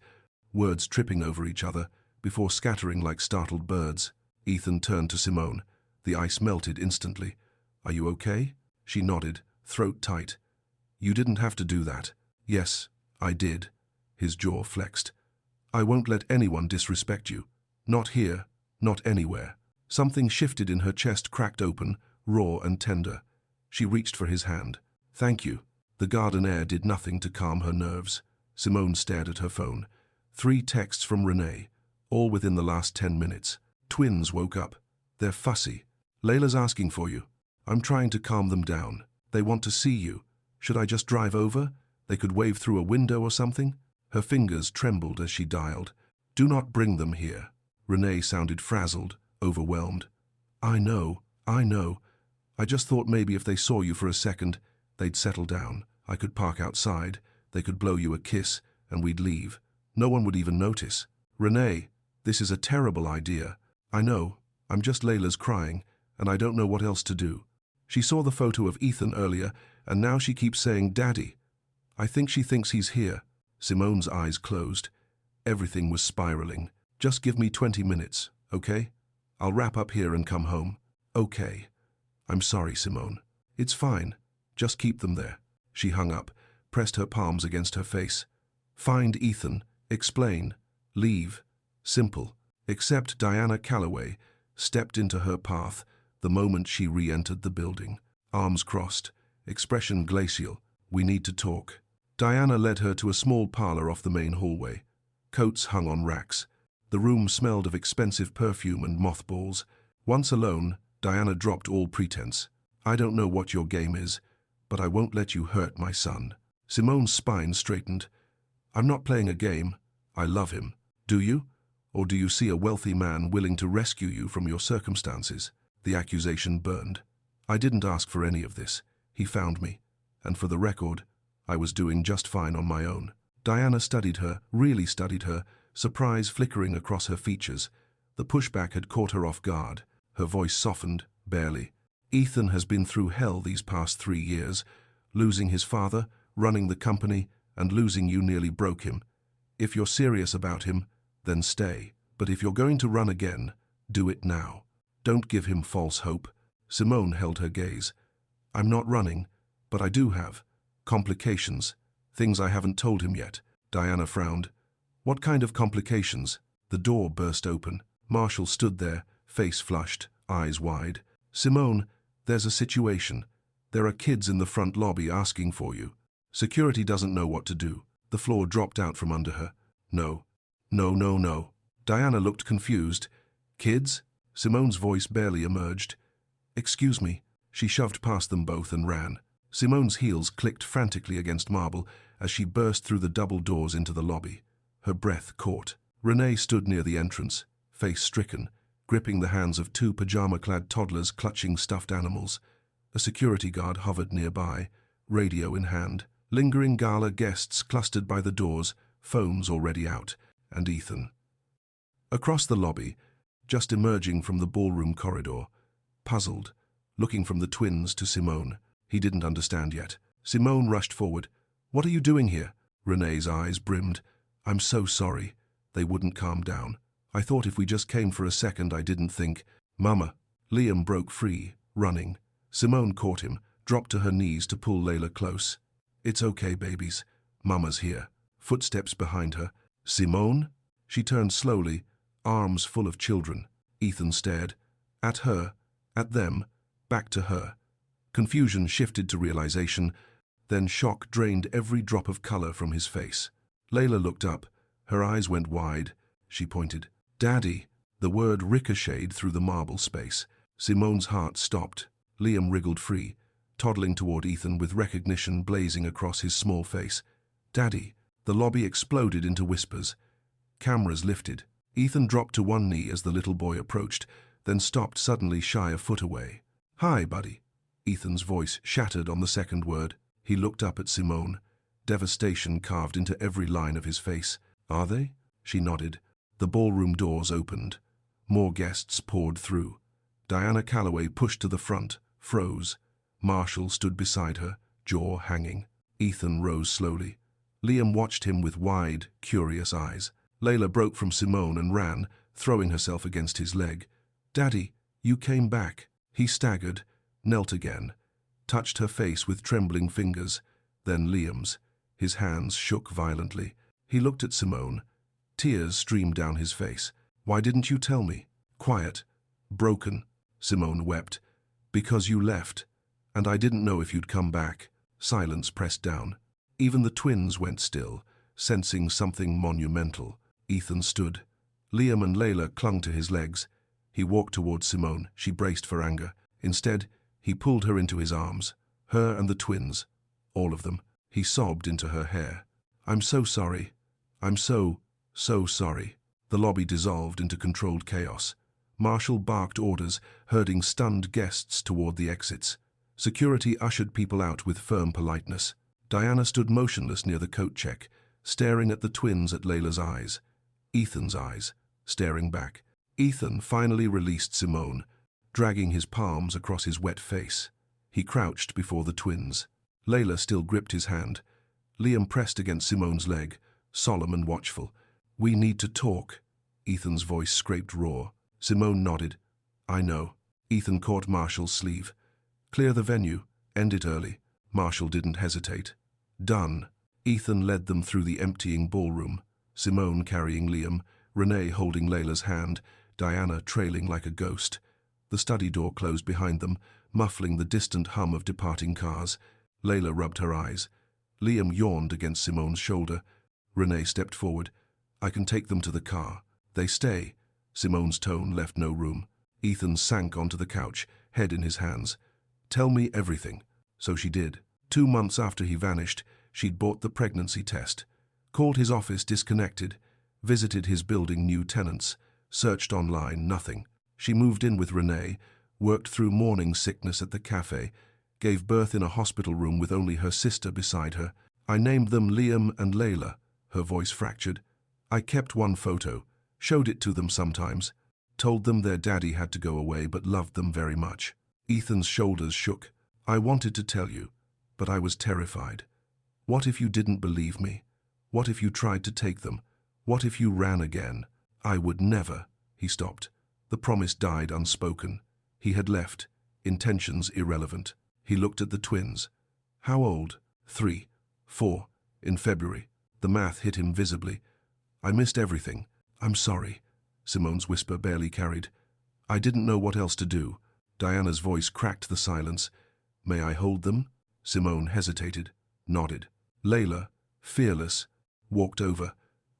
words tripping over each other, before scattering like startled birds. Ethan turned to Simone. The ice melted instantly. "Are you okay?" She nodded, throat tight. "You didn't have to do that." "Yes, I did." His jaw flexed. "I won't let anyone disrespect you. Not here, not anywhere." Something shifted in her chest, cracked open, raw and tender. She reached for his hand. "Thank you." The garden air did nothing to calm her nerves. Simone stared at her phone. 3 texts from Renee, all within the last 10 minutes. Twins woke up. "They're fussy. Layla's asking for you." "I'm trying to calm them down. They want to see you. Should I just drive over? They could wave through a window or something." Her fingers trembled as she dialed. "Do not bring them here." Renee sounded frazzled, overwhelmed. I know. I just thought maybe if they saw you for a second, they'd settle down. I could park outside, they could blow you a kiss, and we'd leave. No one would even notice." "Renee, this is a terrible idea." "I know. I'm just Layla's crying, and I don't know what else to do. She saw the photo of Ethan earlier, and now she keeps saying, 'Daddy.' I think she thinks he's here." Simone's eyes closed. Everything was spiraling. "Just give me 20 minutes, okay? I'll wrap up here and come home." "Okay." "I'm sorry, Simone." "It's fine. Just keep them there." She hung up, pressed her palms against her face. "Find Ethan. Explain. Leave. Simple." Except Diana Calloway stepped into her path the moment she re-entered the building. Arms crossed, expression glacial. "We need to talk." Diana led her to a small parlor off the main hallway. Coats hung on racks. The room smelled of expensive perfume and mothballs. Once alone, Diana dropped all pretense. "I don't know what your game is, but I won't let you hurt my son." Simone's spine straightened. "I'm not playing a game. I love him. Do you? Or do you see a wealthy man willing to rescue you from your circumstances? The accusation burned. I didn't ask for any of this. He found me. And for the record, I was doing just fine on my own. Diana studied her, really studied her, surprise flickering across her features. The pushback had caught her off guard. Her voice softened, barely. Ethan has been through hell these past 3 years. Losing his father, running the company, and losing you nearly broke him. If you're serious about him, then stay. But if you're going to run again, do it now. Don't give him false hope. Simone held her gaze. I'm not running, but I do have complications. Things I haven't told him yet. Diana frowned. What kind of complications? The door burst open. Marshall stood there, face flushed, eyes wide. Simone, there's a situation. There are kids in the front lobby asking for you. Security doesn't know what to do. The floor dropped out from under her. No. No, no, no. Diana looked confused. Kids? Simone's voice barely emerged. Excuse me. She shoved past them both and ran. Simone's heels clicked frantically against marble as she burst through the double doors into the lobby. Her breath caught. Renee stood near the entrance, face stricken, gripping the hands of 2 pajama-clad toddlers clutching stuffed animals. A security guard hovered nearby, radio in hand. Lingering Gala guests clustered by the doors, phones already out, and Ethan. Across the lobby, just emerging from the ballroom corridor, puzzled, looking from the twins to Simone. He didn't understand yet. Simone rushed forward. What are you doing here? Renee's eyes brimmed. I'm so sorry. They wouldn't calm down. I thought if we just came for a second I didn't think. Mama. Liam broke free, running. Simone caught him, dropped to her knees to pull Layla close. It's okay, babies. Mama's here. Footsteps behind her. Simone? She turned slowly, arms full of children. Ethan stared. At her, at them, back to her. Confusion shifted to realization, then shock drained every drop of color from his face. Layla looked up. Her eyes went wide. She pointed. Daddy! The word ricocheted through the marble space. Simone's heart stopped. Liam wriggled free, toddling toward Ethan with recognition blazing across his small face. Daddy! The lobby exploded into whispers. Cameras lifted. Ethan dropped to one knee as the little boy approached, then stopped suddenly shy a foot away. Hi, buddy. Ethan's voice shattered on the second word. He looked up at Simone, devastation carved into every line of his face. Are they? She nodded. The ballroom doors opened. More guests poured through. Diana Calloway pushed to the front, froze. Marshall stood beside her, jaw hanging. Ethan rose slowly. Liam watched him with wide, curious eyes. Layla broke from Simone and ran, throwing herself against his leg. Daddy, you came back. He staggered, knelt again, touched her face with trembling fingers, then Liam's. His hands shook violently. He looked at Simone. Tears streamed down his face. Why didn't you tell me? Quiet. Broken. Simone wept. Because you left. And I didn't know if you'd come back. Silence pressed down. Even the twins went still, sensing something monumental. Ethan stood. Liam and Layla clung to his legs. He walked towards Simone. She braced for anger. Instead, he pulled her into his arms. Her and the twins. All of them. He sobbed into her hair. I'm so sorry. I'm so sorry. The lobby dissolved into controlled chaos. Marshall barked orders, herding stunned guests toward the exits. Security ushered people out with firm politeness. Diana stood motionless near the coat check, staring at the twins at Layla's eyes. Ethan's eyes, staring back. Ethan finally released Simone, dragging his palms across his wet face. He crouched before the twins. Layla still gripped his hand. Liam pressed against Simone's leg, solemn and watchful. We need to talk. Ethan's voice scraped raw. Simone nodded. I know. Ethan caught Marshall's sleeve. Clear the venue. End it early. Marshall didn't hesitate. Done. Ethan led them through the emptying ballroom, Simone carrying Liam, Renee holding Layla's hand, Diana trailing like a ghost. The study door closed behind them, muffling the distant hum of departing cars. Layla rubbed her eyes. Liam yawned against Simone's shoulder. Renee stepped forward. I can take them to the car. They stay. Simone's tone left no room. Ethan sank onto the couch, head in his hands. Tell me everything. So she did. 2 months after he vanished, she'd bought the pregnancy test, called his office disconnected, Visited his building new tenants. Searched online, nothing. She moved in with Renee, worked through morning sickness at the cafe, gave birth in a hospital room with only her sister beside her. I named them Liam and Layla. Her voice fractured. I kept one photo, showed it to them sometimes, told them their daddy had to go away but loved them very much. Ethan's shoulders shook. I wanted to tell you, but I was terrified. What if you didn't believe me? What if you tried to take them? What if you ran again? I would never. He stopped. The promise died unspoken. He had left, intentions irrelevant. He looked at the twins. How old? 3, 4, in February. The math hit him visibly. I missed everything. I'm sorry. Simone's whisper barely carried. I didn't know what else to do. Diana's voice cracked the silence. May I hold them? Simone hesitated, nodded. Layla, fearless, walked over.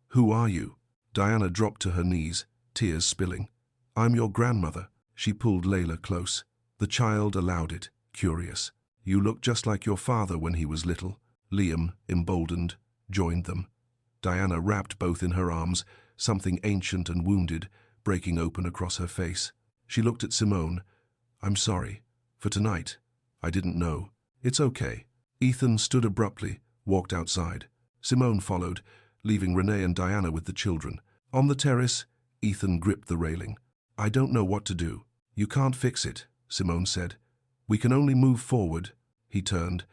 Who are you? Diana dropped to her knees, tears spilling. I'm your grandmother. She pulled Layla close. The child allowed it, curious. You look just like your father when he was little. Liam, emboldened, joined them. Diana wrapped both in her arms, something ancient and wounded, breaking open across her face. She looked at Simone. I'm sorry. For tonight. I didn't know. It's okay. Ethan stood abruptly, walked outside. Simone followed, leaving Renee and Diana with the children. On the terrace, Ethan gripped the railing. I don't know what to do. You can't fix it, Simone said. We can only move forward. He turned.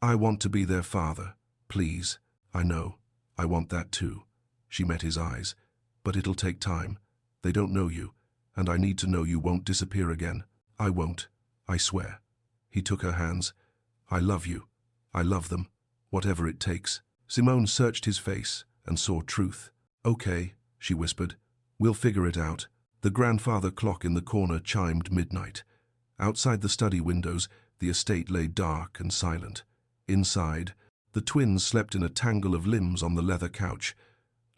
I want to be their father. Please. I know. I want that too. She met his eyes. But it'll take time. They don't know you, and I need to know you won't disappear again. I won't. I swear. He took her hands. I love you. I love them. Whatever it takes. Simone searched his face and saw truth. Okay, she whispered. We'll figure it out. The grandfather clock in the corner chimed midnight. Outside the study windows, the estate lay dark and silent. Inside, the twins slept in a tangle of limbs on the leather couch.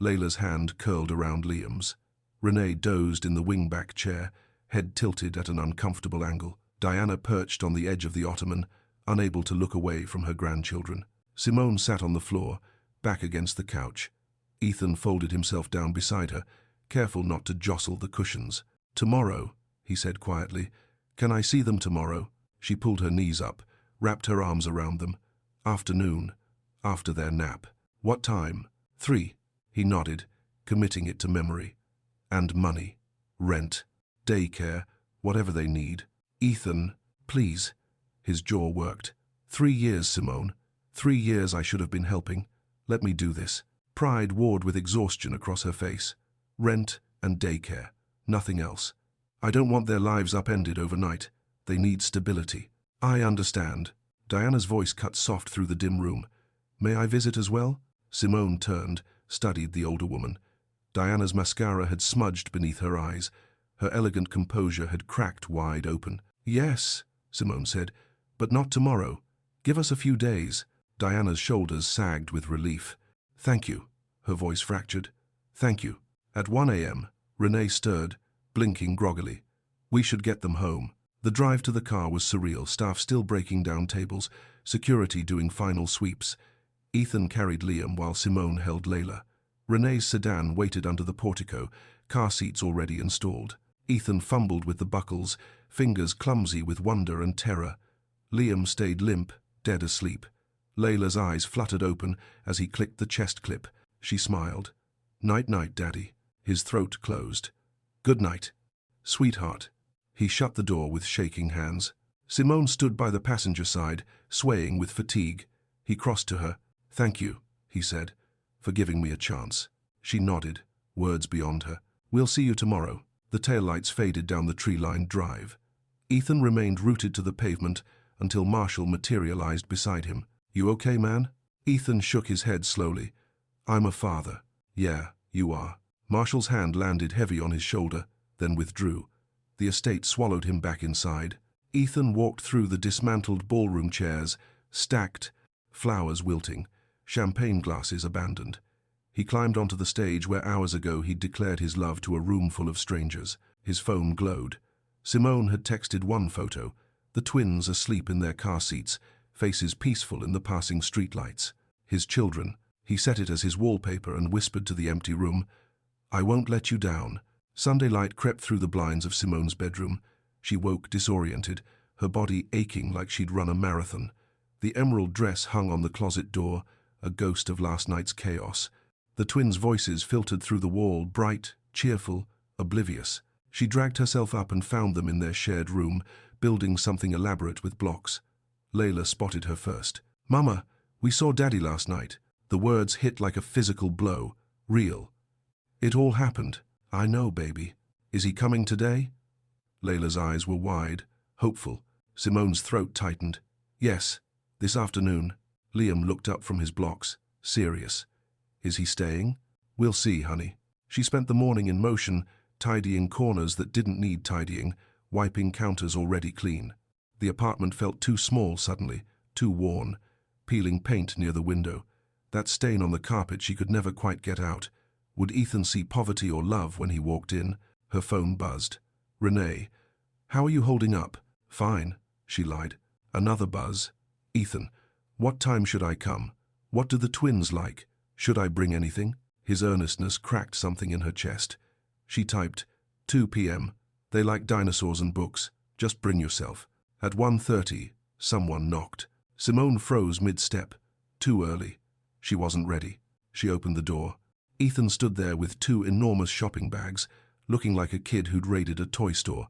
Layla's hand curled around Liam's. Renee dozed in the wing-back chair, head tilted at an uncomfortable angle. Diana perched on the edge of the ottoman, unable to look away from her grandchildren. Simone sat on the floor, back against the couch. Ethan folded himself down beside her, careful not to jostle the cushions. Tomorrow, he said quietly. Can I see them tomorrow? She pulled her knees up, wrapped her arms around them. Afternoon, after their nap. What time? 3. He nodded, committing it to memory. And money, rent, daycare, whatever they need. Ethan, please. His jaw worked. 3 years, Simone. 3 years I should have been helping. Let me do this. Pride warred with exhaustion across her face. Rent and daycare. Nothing else. I don't want their lives upended overnight. They need stability. I understand. Diana's voice cut soft through the dim room. May I visit as well? Simone turned, studied the older woman. Diana's mascara had smudged beneath her eyes. Her elegant composure had cracked wide open. Yes, Simone said, but not tomorrow. Give us a few days. Diana's shoulders sagged with relief. Thank you. Her voice fractured. Thank you. At 1 a.m., Renee stirred, blinking groggily. We should get them home. The drive to the car was surreal, staff still breaking down tables, security doing final sweeps. Ethan carried Liam while Simone held Layla. Renee's sedan waited under the portico, car seats already installed. Ethan fumbled with the buckles, fingers clumsy with wonder and terror. Liam stayed limp, dead asleep. Layla's eyes fluttered open as he clicked the chest clip. She smiled. Night-night, Daddy. His throat closed. Good night. Sweetheart. He shut the door with shaking hands. Simone stood by the passenger side, swaying with fatigue. He crossed to her. Thank you, he said, for giving me a chance. She nodded, words beyond her. We'll see you tomorrow. The taillights faded down the tree-lined drive. Ethan remained rooted to the pavement until Marshall materialized beside him. You okay, man? Ethan shook his head slowly. I'm a father. Yeah, you are. Marshall's hand landed heavy on his shoulder, then withdrew. The estate swallowed him back inside. Ethan walked through the dismantled ballroom chairs, stacked, flowers wilting, champagne glasses abandoned. He climbed onto the stage where hours ago he'd declared his love to a room full of strangers. His phone glowed. Simone had texted one photo, the twins asleep in their car seats, faces peaceful in the passing streetlights. His children. He set it as his wallpaper and whispered to the empty room, I won't let you down. Sunday light crept through the blinds of Simone's bedroom. She woke disoriented, her body aching like she'd run a marathon. The emerald dress hung on the closet door, a ghost of last night's chaos. The twins' voices filtered through the wall, bright, cheerful, oblivious. She dragged herself up and found them in their shared room, building something elaborate with blocks. Layla spotted her first. "Mama, we saw Daddy last night." The words hit like a physical blow. Real. "It all happened." "I know, baby. Is he coming today?" Layla's eyes were wide, hopeful. Simone's throat tightened. "Yes, this afternoon." Liam looked up from his blocks, serious. "Is he staying?" "We'll see, honey." She spent the morning in motion, tidying corners that didn't need tidying, wiping counters already clean. The apartment felt too small suddenly, too worn, peeling paint near the window. That stain on the carpet she could never quite get out. Would Ethan see poverty or love when he walked in? Her phone buzzed. "Renee, how are you holding up?" "Fine," she lied. Another buzz. "Ethan, what time should I come? What do the twins like? Should I bring anything?" His earnestness cracked something in her chest. She typed, 2 p.m. They like dinosaurs and books. Just bring yourself. At 1:30, someone knocked. Simone froze mid-step. Too early. She wasn't ready. She opened the door. Ethan stood there with 2 enormous shopping bags, looking like a kid who'd raided a toy store.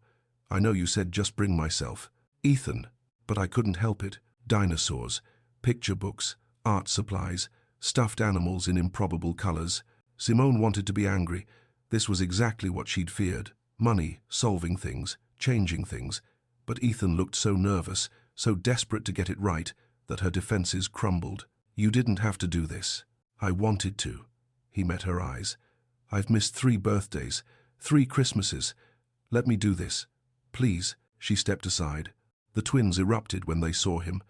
"I know you said just bring myself." "Ethan." But I couldn't help it. Dinosaurs, picture books, art supplies, stuffed animals in improbable colors. Simone wanted to be angry. This was exactly what she'd feared. Money, solving things, changing things. But Ethan looked so nervous, so desperate to get it right, that her defenses crumbled. "You didn't have to do this." "I wanted to." He met her eyes. "I've missed 3 birthdays, 3 Christmases. Let me do this. Please." She stepped aside. The twins erupted when they saw him.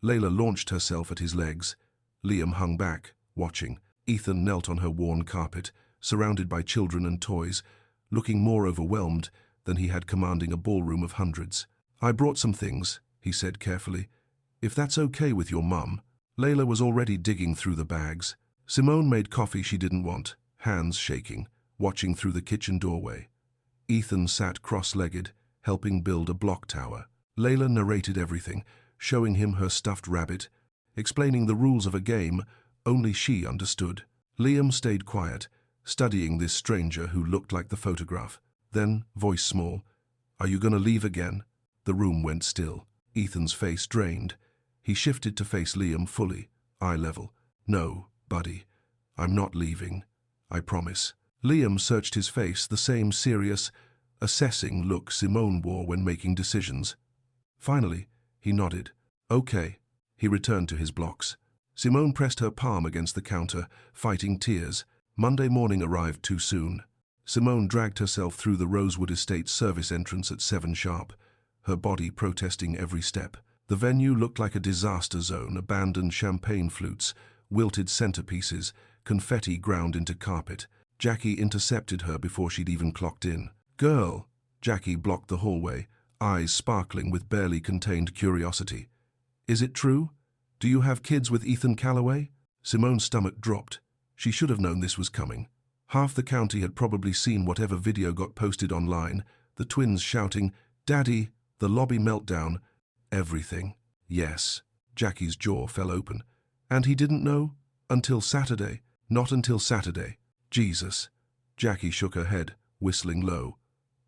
Layla launched herself at his legs. Liam hung back, watching. Ethan knelt on her worn carpet, surrounded by children and toys, looking more overwhelmed than he had commanding a ballroom of hundreds. "I brought some things," he said carefully. "If that's okay with your mum." Layla was already digging through the bags. Simone made coffee she didn't want, hands shaking, watching through the kitchen doorway. Ethan sat cross-legged, helping build a block tower. Layla narrated everything, showing him her stuffed rabbit, explaining the rules of a game only she understood. Liam stayed quiet, studying this stranger who looked like the photograph. Then, voice small, "Are you going to leave again?" The room went still. Ethan's face drained. He shifted to face Liam fully, eye level. "No, buddy, I'm not leaving. I promise." Liam searched his face, the same serious, assessing look Simone wore when making decisions. Finally, he nodded. "Okay." He returned to his blocks. Simone pressed her palm against the counter, fighting tears. Monday morning arrived too soon. Simone dragged herself through the Rosewood Estate service entrance at 7 sharp, her body protesting every step. The venue looked like a disaster zone, abandoned champagne flutes, wilted centerpieces, confetti ground into carpet. Jackie intercepted her before she'd even clocked in. "Girl!" Jackie blocked the hallway, eyes sparkling with barely contained curiosity. "Is it true? Do you have kids with Ethan Calloway?" Simone's stomach dropped. She should have known this was coming. Half the county had probably seen whatever video got posted online, the twins shouting, "Daddy!" the lobby meltdown, everything. Yes. Jackie's jaw fell open. "And he didn't know? Until Saturday?" "Not until Saturday." "Jesus." Jackie shook her head, whistling low.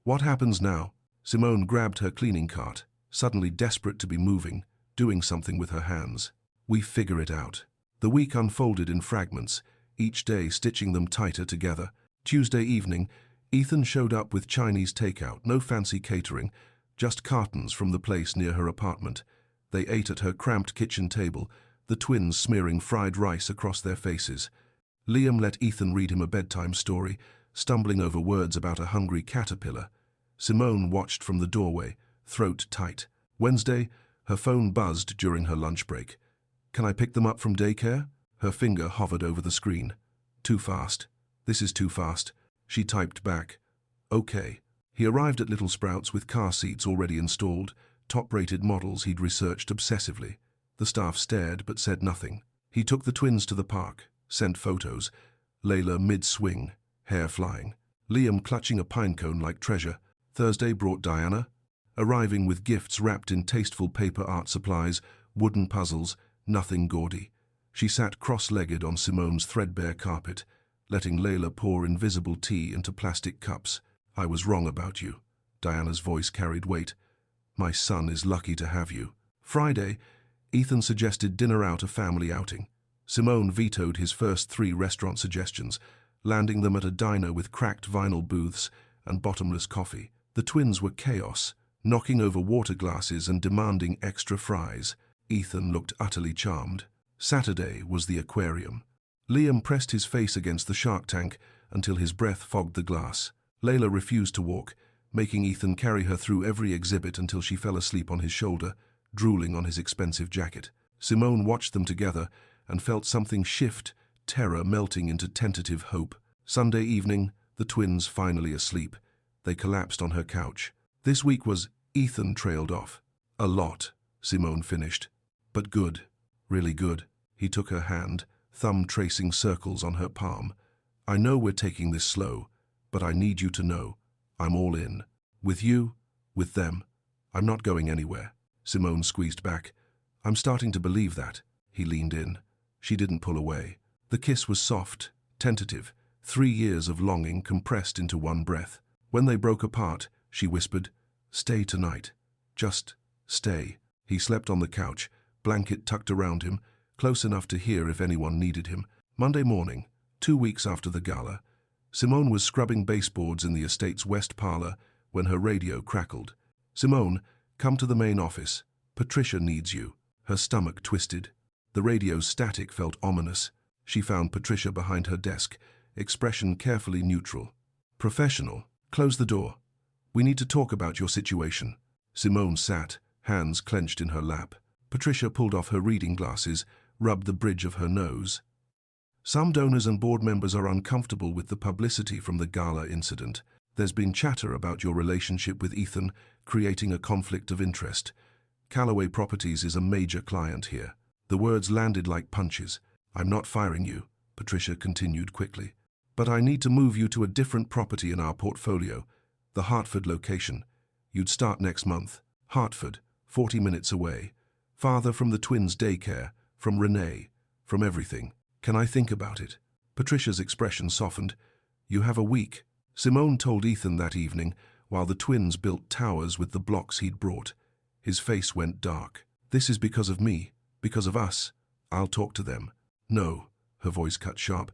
"What happens now?" Simone grabbed her cleaning cart, suddenly desperate to be moving, doing something with her hands. "We figure it out." The week unfolded in fragments, each day stitching them tighter together. Tuesday evening, Ethan showed up with Chinese takeout, no fancy catering, just cartons from the place near her apartment. They ate at her cramped kitchen table, the twins smearing fried rice across their faces. Liam let Ethan read him a bedtime story, stumbling over words about a hungry caterpillar. Simone watched from the doorway, throat tight. Wednesday, her phone buzzed during her lunch break. "Can I pick them up from daycare?" Her finger hovered over the screen. "Too fast. This is too fast." She typed back, "Okay." He arrived at Little Sprouts with car seats already installed, top-rated models he'd researched obsessively. The staff stared but said nothing. He took the twins to the park, sent photos. Layla mid-swing. hair flying. Liam clutching a pinecone like treasure. Thursday brought Diana, arriving with gifts wrapped in tasteful paper art supplies, wooden puzzles, nothing gaudy. She sat cross-legged on Simone's threadbare carpet, letting Layla pour invisible tea into plastic cups. I was wrong about you. Diana's voice carried weight. My son is lucky to have you. Friday, Ethan suggested dinner out, a family outing. Simone vetoed his first 3 restaurant suggestions, landing them at a diner with cracked vinyl booths and bottomless coffee. The twins were chaos, knocking over water glasses and demanding extra fries. Ethan looked utterly charmed. Saturday was the aquarium. Liam pressed his face against the shark tank until his breath fogged the glass. Layla refused to walk, making Ethan carry her through every exhibit until she fell asleep on his shoulder, drooling on his expensive jacket. Simone watched them together and felt something shift, terror melting into tentative hope. Sunday evening, the twins finally asleep. They collapsed on her couch. This week was, Ethan trailed off. A lot, Simone finished. But good, really good. He took her hand, thumb tracing circles on her palm. I know we're taking this slow, but I need you to know, I'm all in. With you, with them. I'm not going anywhere. Simone squeezed back. I'm starting to believe that. He leaned in. She didn't pull away. The kiss was soft, tentative, 3 years of longing compressed into one breath. When they broke apart, she whispered, "Stay tonight. Just stay." He slept on the couch, blanket tucked around him, close enough to hear if anyone needed him. Monday morning, 2 weeks after the gala, Simone was scrubbing baseboards in the estate's west parlor when her radio crackled. "Simone, come to the main office. Patricia needs you." Her stomach twisted. The radio's static felt ominous. She found Patricia behind her desk, expression carefully neutral. "Professional, close the door. We need to talk about your situation." Simone sat, hands clenched in her lap. Patricia pulled off her reading glasses, rubbed the bridge of her nose. "Some donors and board members are uncomfortable with the publicity from the Gala incident. There's been chatter about your relationship with Ethan, creating a conflict of interest. Callaway Properties is a major client here." The words landed like punches. "I'm not firing you," Patricia continued quickly. "But I need to move you to a different property in our portfolio, the Hartford location. You'd start next month. Hartford, 40 minutes away. Farther from the twins' daycare, from Renee, from everything. Can I think about it?" Patricia's expression softened. "You have a week." Simone told Ethan that evening, while the twins built towers with the blocks he'd brought. His face went dark. "This is because of me, because of us. I'll talk to them." "No," her voice cut sharp.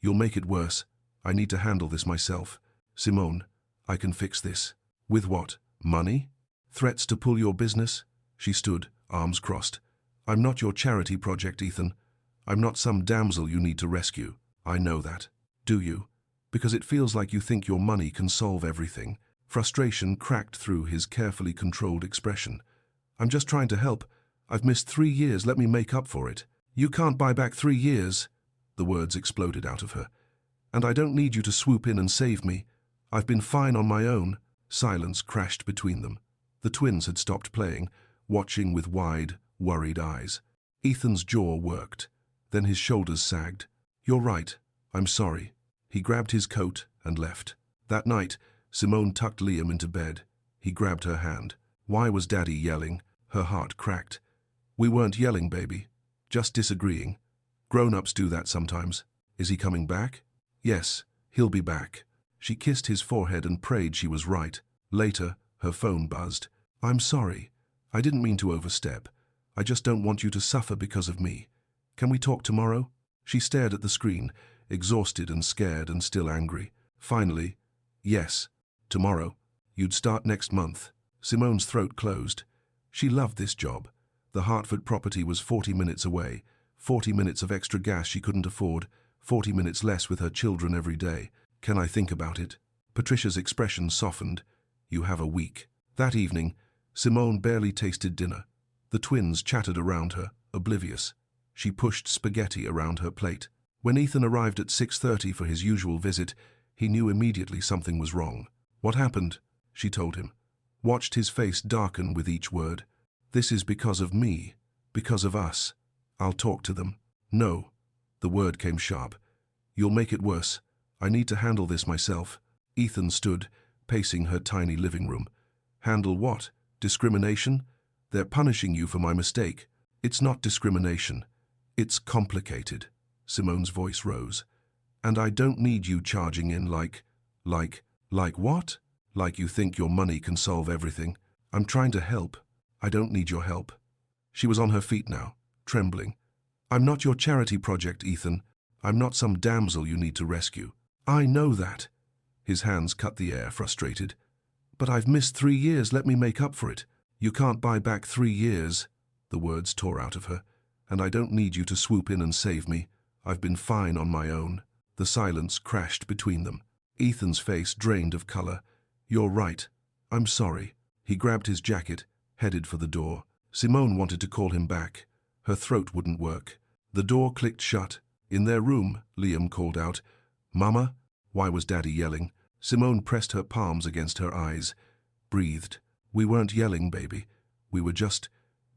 "You'll make it worse. I need to handle this myself. Simone, I can fix this." "With what? Money? Threats to pull your business?" She stood, arms crossed. "I'm not your charity project, Ethan. I'm not some damsel you need to rescue." "I know that." "Do you? Because it feels like you think your money can solve everything." Frustration cracked through his carefully controlled expression. "I'm just trying to help. I've missed 3 years. Let me make up for it." "You can't buy back 3 years." The words exploded out of her. "And I don't need you to swoop in and save me. I've been fine on my own." Silence crashed between them. The twins had stopped playing, watching with wide, worried eyes. Ethan's jaw worked. Then his shoulders sagged. "You're right. I'm sorry." He grabbed his coat and left. That night, Simone tucked Liam into bed. He grabbed her hand. "Why was Daddy yelling?" Her heart cracked. "We weren't yelling, baby. Just disagreeing. Grown-ups do that sometimes." "Is he coming back?" "Yes, he'll be back." She kissed his forehead and prayed she was right. Later, her phone buzzed. "I'm sorry. I didn't mean to overstep. I just don't want you to suffer because of me. Can we talk tomorrow?" She stared at the screen, exhausted and scared and still angry. Finally, "Yes, tomorrow. You'd start next month." Simone's throat closed. She loved this job. The Hartford property was 40 minutes away, 40 minutes of extra gas she couldn't afford, 40 minutes less with her children every day. "Can I think about it?" Patricia's expression softened. "You have a week." That evening, Simone barely tasted dinner. The twins chattered around her, oblivious. She pushed spaghetti around her plate. When Ethan arrived at 6:30 for his usual visit, he knew immediately something was wrong. "What happened?" she told him. Watched his face darken with each word. "This is because of me, because of us. I'll talk to them." "No." The word came sharp. "You'll make it worse. I need to handle this myself. Ethan stood, pacing her tiny living room. Handle what? Discrimination? They're punishing you for my mistake. It's not discrimination. It's complicated. Simone's voice rose. And I don't need you charging in like what? Like you think your money can solve everything. I'm trying to help. I don't need your help. She was on her feet now, trembling. I'm not your charity project, Ethan. I'm not some damsel you need to rescue. I know that. His hands cut the air, frustrated. But I've missed 3 years, let me make up for it. You can't buy back 3 years. The words tore out of her. And I don't need you to swoop in and save me. I've been fine on my own. The silence crashed between them. Ethan's face drained of color. You're right. I'm sorry. He grabbed his jacket, headed for the door. Simone wanted to call him back. Her throat wouldn't work. The door clicked shut. In their room, Liam called out, Mama? Why was Daddy yelling? Simone pressed her palms against her eyes, breathed. We weren't yelling, baby. We were just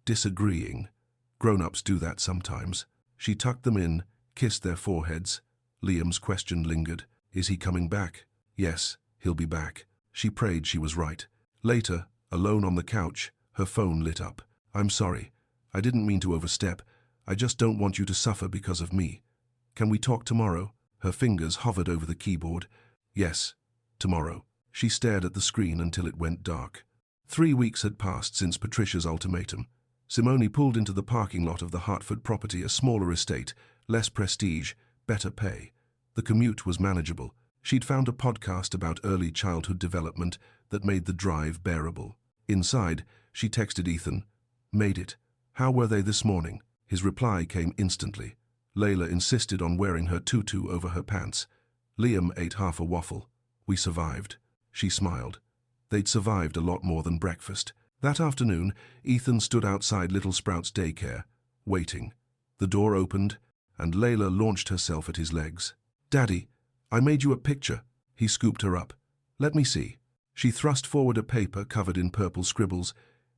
disagreeing. Grown-ups do that sometimes. She tucked them in, kissed their foreheads. Liam's question lingered. Is he coming back? Yes, he'll be back. She prayed she was right. Later, alone on the couch, her phone lit up. I'm sorry. I didn't mean to overstep. I just don't want you to suffer because of me. Can we talk tomorrow? Her fingers hovered over the keyboard. Yes, tomorrow. She stared at the screen until it went dark. 3 weeks had passed since Patricia's ultimatum. Simone pulled into the parking lot of the Hartford property, a smaller estate, less prestige, better pay. The commute was manageable. She'd found a podcast about early childhood development that made the drive bearable. Inside, she texted Ethan, Made it. How were they this morning? His reply came instantly. Layla insisted on wearing her tutu over her pants. Liam ate half a waffle. We survived. She smiled. They'd survived a lot more than breakfast. That afternoon, Ethan stood outside Little Sprout's daycare, waiting. The door opened, and Layla launched herself at his legs. Daddy, I made you a picture. He scooped her up. Let me see. She thrust forward a paper covered in purple scribbles.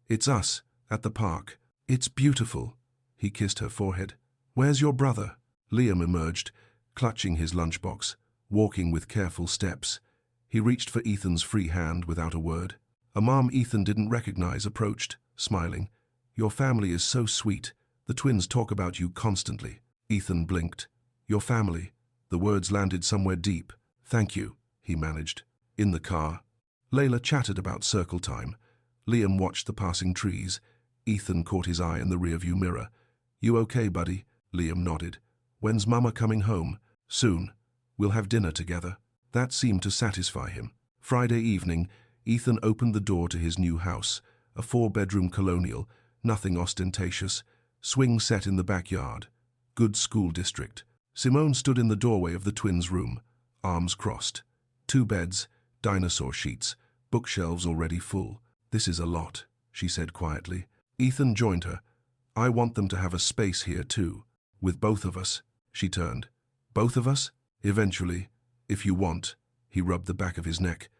It's us, at the park. It's beautiful. He kissed her forehead. Where's your brother? Liam emerged, clutching his lunchbox, walking with careful steps. He reached for Ethan's free hand without a word. A mom Ethan didn't recognize approached, smiling. Your family is so sweet. The twins talk about you constantly. Ethan blinked. Your family. The words landed somewhere deep. Thank you, he managed. In the car, Layla chatted about circle time. Liam watched the passing trees. Ethan caught his eye in the rearview mirror. You okay, buddy? Liam nodded. When's Mama coming home? Soon. We'll have dinner together. That seemed to satisfy him. Friday evening, Ethan opened the door to his new house, a 4-bedroom colonial, nothing ostentatious, swing set in the backyard. Good school district. Simone stood in the doorway of the twins' room, arms crossed. 2 beds, dinosaur sheets, bookshelves already full. This is a lot, she said quietly. Ethan joined her. I want them to have a space here too. With both of us. She turned. Both of us? Eventually. If you want. He rubbed the back of his neck.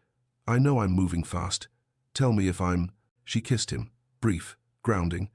I know I'm moving fast. Tell me if I'm... She kissed him. Brief. Grounding.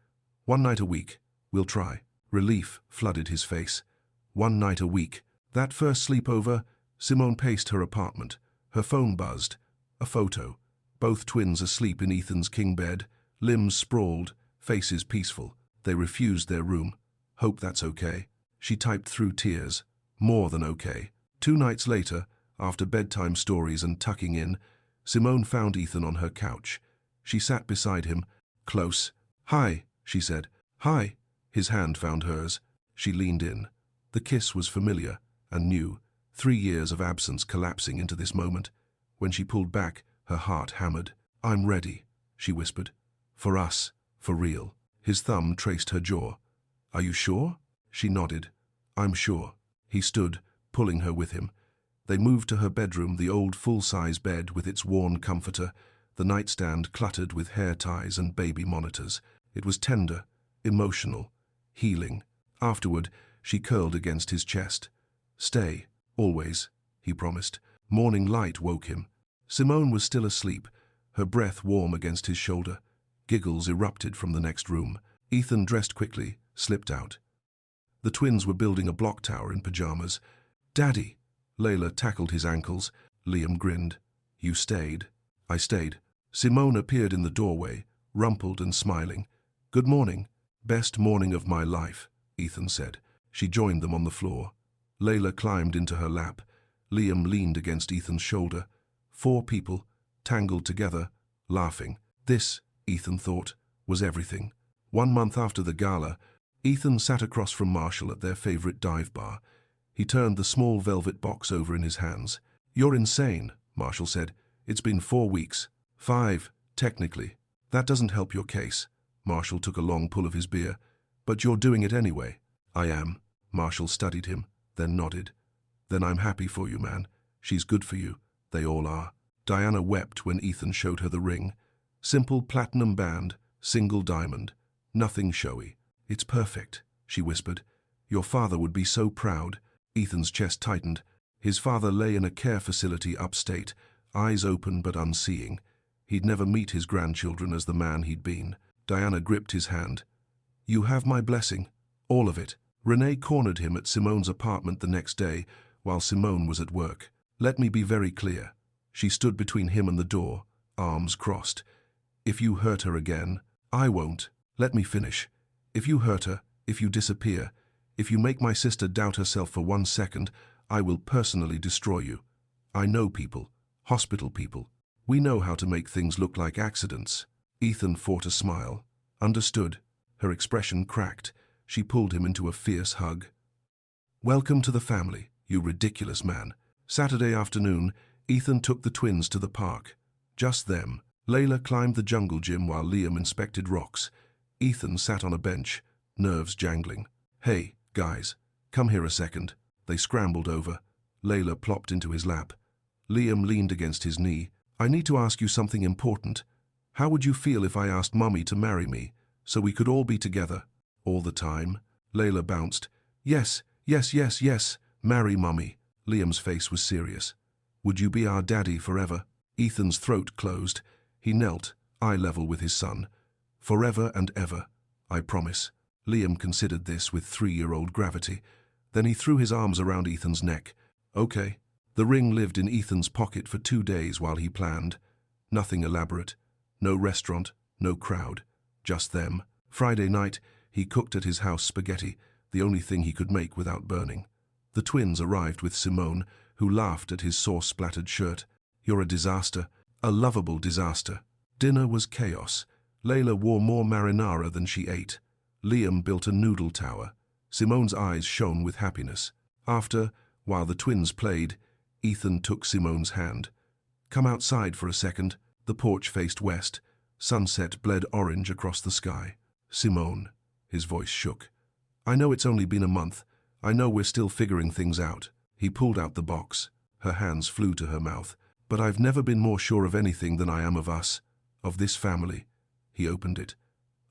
1 night a week. We'll try. Relief flooded his face. 1 night a week. That first sleepover, Simone paced her apartment. Her phone buzzed. A photo. Both twins asleep in Ethan's king bed, limbs sprawled, faces peaceful. They refused their room. Hope that's okay. She typed through tears. More than okay. 2 nights later, after bedtime stories and tucking in, Simone found Ethan on her couch. She sat beside him, close. Hi, she said. Hi. His hand found hers. She leaned in. The kiss was familiar and new, 3 years of absence collapsing into this moment. When she pulled back, her heart hammered. I'm ready, she whispered. For us, for real. His thumb traced her jaw. Are you sure? She nodded. I'm sure. He stood, pulling her with him. They moved to her bedroom, the old full-size bed with its worn comforter, the nightstand cluttered with hair ties and baby monitors. It was tender, emotional, healing. Afterward, she curled against his chest. Stay, always, he promised. Morning light woke him. Simone was still asleep, her breath warm against his shoulder. Giggles erupted from the next room. Ethan dressed quickly, slipped out. The twins were building a block tower in pajamas. Daddy, Layla tackled his ankles. Liam grinned. You stayed. I stayed. Simone appeared in the doorway, rumpled and smiling. Good morning. Best morning of my life, Ethan said. She joined them on the floor. Layla climbed into her lap. Liam leaned against Ethan's shoulder. 4 people, tangled together, laughing. This, Ethan thought, was everything. 1 month after the gala, Ethan sat across from Marshall at their favorite dive bar. He turned the small velvet box over in his hands. You're insane, Marshall said. It's been 4 weeks. 5, technically. That doesn't help your case. Marshall took a long pull of his beer. But you're doing it anyway. I am. Marshall studied him, then nodded. Then I'm happy for you, man. She's good for you. They all are. Diana wept when Ethan showed her the ring. Simple platinum band, single diamond. Nothing showy. It's perfect, she whispered. Your father would be so proud. Ethan's chest tightened. His father lay in a care facility upstate, eyes open but unseeing. He'd never meet his grandchildren as the man he'd been. Diana gripped his hand. You have my blessing. All of it. Renee cornered him at Simone's apartment the next day, while Simone was at work. Let me be very clear. She stood between him and the door, arms crossed. If you hurt her again, I won't. Let me finish. If you hurt her, if you disappear, if you make my sister doubt herself for 1 second, I will personally destroy you. I know people, hospital people. We know how to make things look like accidents. Ethan fought a smile. Understood. Her expression cracked. She pulled him into a fierce hug. Welcome to the family, you ridiculous man. Saturday afternoon, Ethan took the twins to the park. Just them. Layla climbed the jungle gym while Liam inspected rocks. Ethan sat on a bench, nerves jangling. Hey, guys, come here a second. They scrambled over. Layla plopped into his lap. Liam leaned against his knee. I need to ask you something important. How would you feel if I asked Mummy to marry me, so we could all be together? All the time? Layla bounced. Yes, yes, yes, yes. Marry Mummy. Liam's face was serious. Would you be our daddy forever? Ethan's throat closed. He knelt, eye level with his son. Forever and ever. I promise. Liam considered this with 3-year-old gravity. Then he threw his arms around Ethan's neck. Okay. The ring lived in Ethan's pocket for 2 days while he planned. Nothing elaborate. No restaurant, no crowd. Just them. Friday night, he cooked at his house spaghetti, the only thing he could make without burning. The twins arrived with Simone, who laughed at his sauce-splattered shirt. You're a disaster. A lovable disaster. Dinner was chaos. Layla wore more marinara than she ate. Liam built a noodle tower. Simone's eyes shone with happiness. After, while the twins played, Ethan took Simone's hand. Come outside for a second. The porch faced west. Sunset bled orange across the sky. Simone. His voice shook. I know it's only been a month. I know we're still figuring things out. He pulled out the box. Her hands flew to her mouth. But I've never been more sure of anything than I am of us, of this family. He opened it.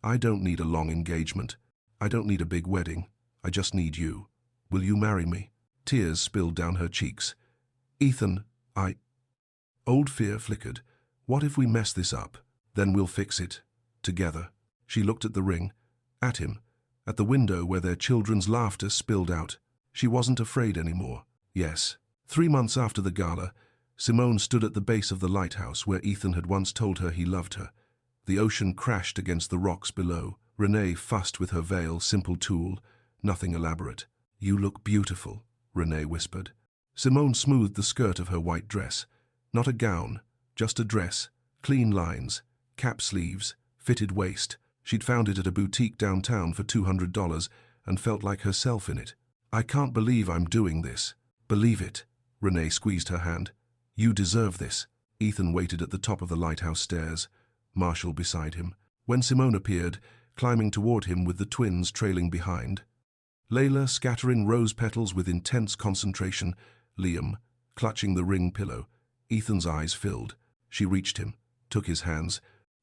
I don't need a long engagement. I don't need a big wedding. I just need you. Will you marry me? Tears spilled down her cheeks. Ethan, Old fear flickered. What if we mess this up? Then we'll fix it. Together. She looked at the ring. At him. At the window where their children's laughter spilled out. She wasn't afraid anymore. Yes. 3 months after the gala, Simone stood at the base of the lighthouse where Ethan had once told her he loved her. The ocean crashed against the rocks below. Renee fussed with her veil, simple tool, nothing elaborate. You look beautiful, Renee whispered. Simone smoothed the skirt of her white dress. Not a gown, just a dress, clean lines, cap sleeves, fitted waist. She'd found it at a boutique downtown for $200 and felt like herself in it. I can't believe I'm doing this. Believe it. Renee squeezed her hand. You deserve this. Ethan waited at the top of the lighthouse stairs, Marshall beside him. When Simone appeared, climbing toward him with the twins trailing behind. Layla scattering rose petals with intense concentration. Liam, clutching the ring pillow. Ethan's eyes filled. She reached him, took his hands.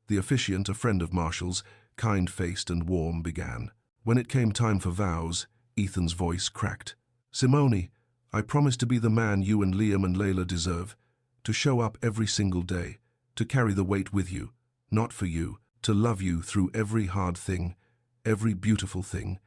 The officiant, a friend of Marshall's, kind-faced and warm, began. When it came time for vows, Ethan's voice cracked. Simone, I promise to be the man you and Liam and Layla deserve. To show up every single day. To carry the weight with you. Not for you. To love you through every hard thing. Every beautiful thing.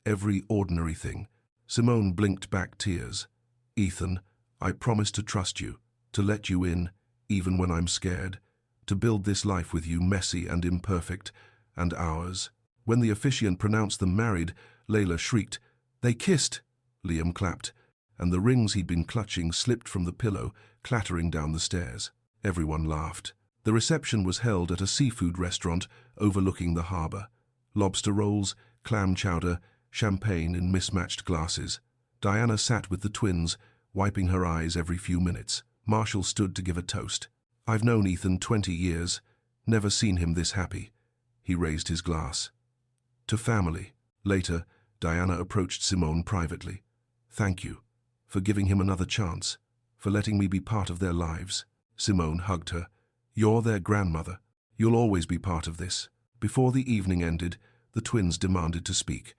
Every ordinary thing. Simone blinked back tears. Ethan, I promise to trust you, to let you in, even when I'm scared, to build this life with you, messy and imperfect, and ours." When the officiant pronounced them married, Layla shrieked, "They kissed!" Liam clapped, and the rings he'd been clutching slipped from the pillow, clattering down the stairs. Everyone laughed. The reception was held at a seafood restaurant overlooking the harbour. Lobster rolls, clam chowder, champagne in mismatched glasses. Diana sat with the twins, wiping her eyes every few minutes. Marshall stood to give a toast. "I've known Ethan 20 years, never seen him this happy." He raised his glass. "To family." Later, Diana approached Simone privately. "Thank you for giving him another chance, for letting me be part of their lives." Simone hugged her. "You're their grandmother. You'll always be part of this." Before the evening ended, the twins demanded to speak.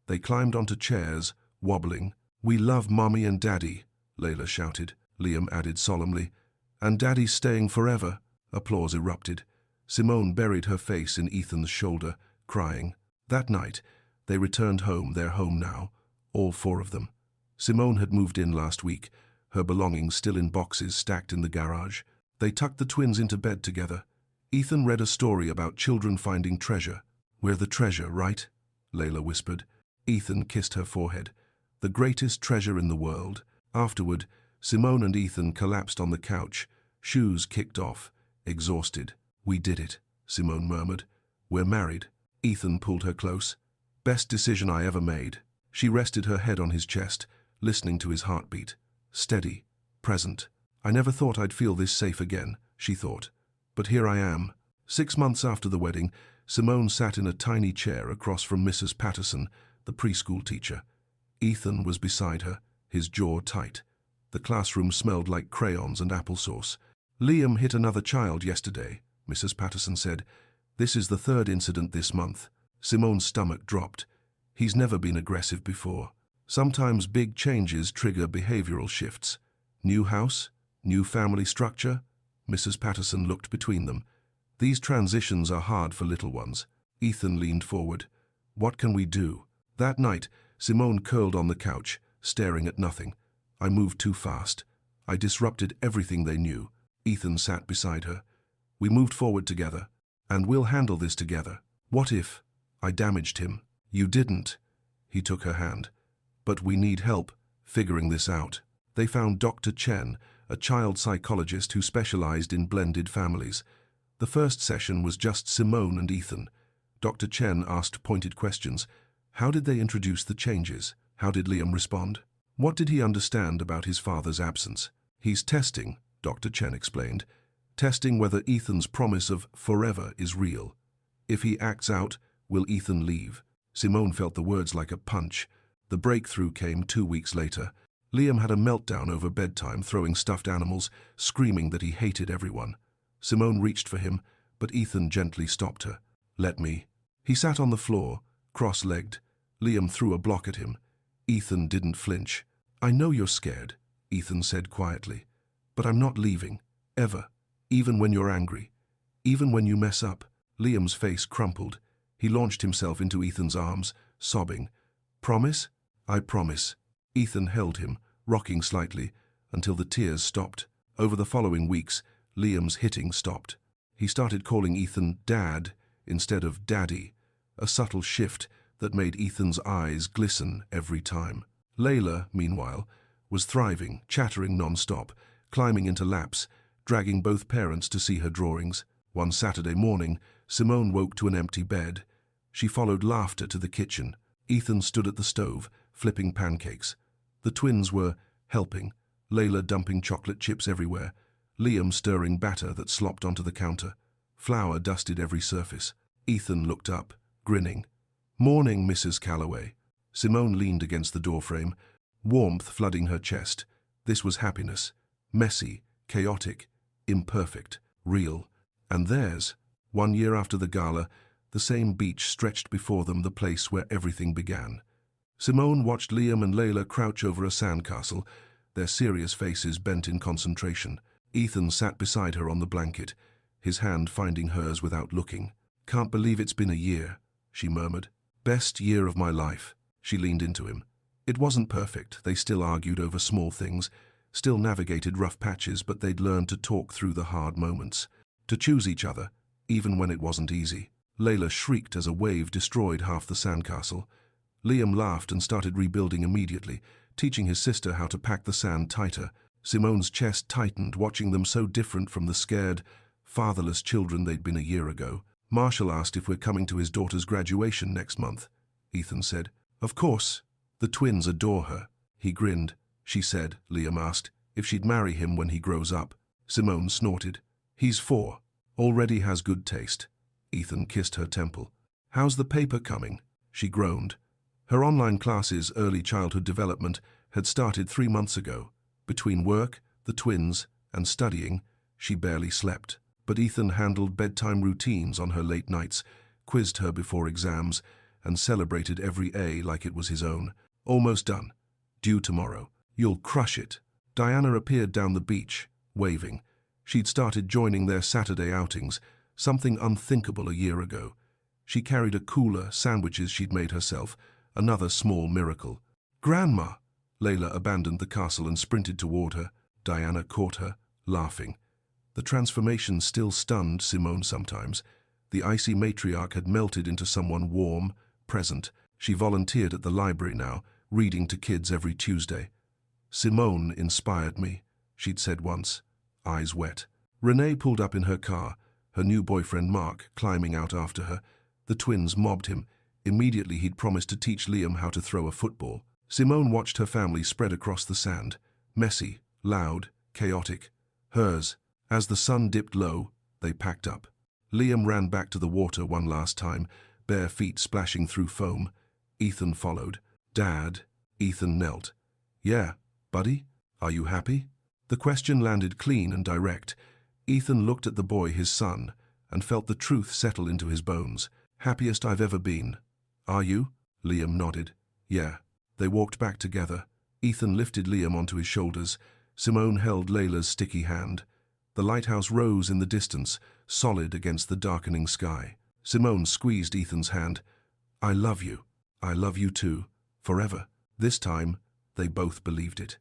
They climbed onto chairs, wobbling. "We love Mommy and Daddy," Layla shouted. Liam added solemnly, "And Daddy's staying forever." Applause erupted. Simone buried her face in Ethan's shoulder, crying. That night, they returned home, their home now, all four of them. Simone had moved in last week, her belongings still in boxes stacked in the garage. They tucked the twins into bed together. Ethan read a story about children finding treasure. "We're the treasure, right?" Layla whispered. Ethan kissed her forehead. "The greatest treasure in the world." Afterward, Simone and Ethan collapsed on the couch, shoes kicked off, exhausted. "We did it," Simone murmured. "We're married." Ethan pulled her close. "Best decision I ever made." She rested her head on his chest, listening to his heartbeat. Steady, present. "I never thought I'd feel this safe again," she thought. "But here I am." 6 months after the wedding, Simone sat in a tiny chair across from Mrs. Patterson, the preschool teacher. Ethan was beside her, his jaw tight. The classroom smelled like crayons and applesauce. "Liam hit another child yesterday," Mrs. Patterson said. "This is the third incident this month." Simone's stomach dropped. He's never been aggressive before. Sometimes big changes trigger behavioral shifts. New house? New family structure? Mrs. Patterson looked between them. "These transitions are hard for little ones." Ethan leaned forward. "What can we do?" That night, Simone curled on the couch, staring at nothing. "I moved too fast. I disrupted everything they knew." Ethan sat beside her. "We moved forward together, and we'll handle this together." "What if I damaged him?" "You didn't." He took her hand. "But we need help figuring this out." They found Dr. Chen, a child psychologist who specialized in blended families. The first session was just Simone and Ethan. Dr. Chen asked pointed questions. How did they introduce the changes? How did Liam respond? What did he understand about his father's absence? "He's testing," Dr. Chen explained. "Testing whether Ethan's promise of forever is real. If he acts out, will Ethan leave?" Simone felt the words like a punch. The breakthrough came 2 weeks later. Liam had a meltdown over bedtime, throwing stuffed animals, screaming that he hated everyone. Simone reached for him, but Ethan gently stopped her. "Let me." He sat on the floor, cross-legged. Liam threw a block at him. Ethan didn't flinch. "I know you're scared," Ethan said quietly. "But I'm not leaving. Ever. Even when you're angry. Even when you mess up." Liam's face crumpled. He launched himself into Ethan's arms, sobbing. "Promise?" "I promise." Ethan held him, rocking slightly, until the tears stopped. Over the following weeks, Liam's hitting stopped. He started calling Ethan Dad instead of Daddy, a subtle shift that made Ethan's eyes glisten every time. Layla, meanwhile, was thriving, chattering non-stop, climbing into laps, dragging both parents to see her drawings. One Saturday morning, Simone woke to an empty bed. She followed laughter to the kitchen. Ethan stood at the stove, flipping pancakes. The twins were helping, Layla dumping chocolate chips everywhere, Liam stirring batter that slopped onto the counter. Flour dusted every surface. Ethan looked up, grinning. "Morning, Mrs. Calloway." Simone leaned against the doorframe, warmth flooding her chest. This was happiness. Messy, chaotic, imperfect, real. And theirs. 1 year after the gala, the same beach stretched before them, the place where everything began. Simone watched Liam and Layla crouch over a sandcastle, their serious faces bent in concentration. Ethan sat beside her on the blanket, his hand finding hers without looking. "Can't believe it's been a year," she murmured. "Best year of my life." She leaned into him. It wasn't perfect. They still argued over small things, still navigated rough patches, but they'd learned to talk through the hard moments, to choose each other, even when it wasn't easy. Layla shrieked as a wave destroyed half the sandcastle. Liam laughed and started rebuilding immediately, teaching his sister how to pack the sand tighter. Simone's chest tightened, watching them so different from the scared, fatherless children they'd been a year ago. Marshall asked if we're coming to his daughter's graduation next month. Ethan said, "Of course. The twins adore her." He grinned. "She said," Liam asked, "if she'd marry him when he grows up." Simone snorted. "He's 4. Already has good taste." Ethan kissed her temple. "How's the paper coming?" She groaned. Her online classes, early childhood development, had started 3 months ago. Between work, the twins, and studying, she barely slept. But Ethan handled bedtime routines on her late nights, quizzed her before exams, and celebrated every A like it was his own. "Almost done. Due tomorrow. You'll crush it." Diana appeared down the beach, waving. She'd started joining their Saturday outings, something unthinkable a year ago. She carried a cooler, sandwiches she'd made herself, another small miracle. "Grandma!" Layla abandoned the castle and sprinted toward her. Diana caught her, laughing. The transformation still stunned Simone sometimes. The icy matriarch had melted into someone warm, present. She volunteered at the library now, reading to kids every Tuesday. "Simone inspired me," she'd said once, eyes wet. Renee pulled up in her car, her new boyfriend Mark climbing out after her. The twins mobbed him. Immediately he'd promised to teach Liam how to throw a football. Simone watched her family spread across the sand, messy, loud, chaotic. Hers. As the sun dipped low, they packed up. Liam ran back to the water one last time, bare feet splashing through foam. Ethan followed. "Dad," Ethan knelt. "Yeah, buddy? Are you happy?" The question landed clean and direct. Ethan looked at the boy, his son, and felt the truth settle into his bones. "Happiest I've ever been." "Are you?" Liam nodded. "Yeah." They walked back together. Ethan lifted Liam onto his shoulders. Simone held Layla's sticky hand. The lighthouse rose in the distance, solid against the darkening sky. Simone squeezed Ethan's hand. "I love you. I love you too. Forever." This time, they both believed it.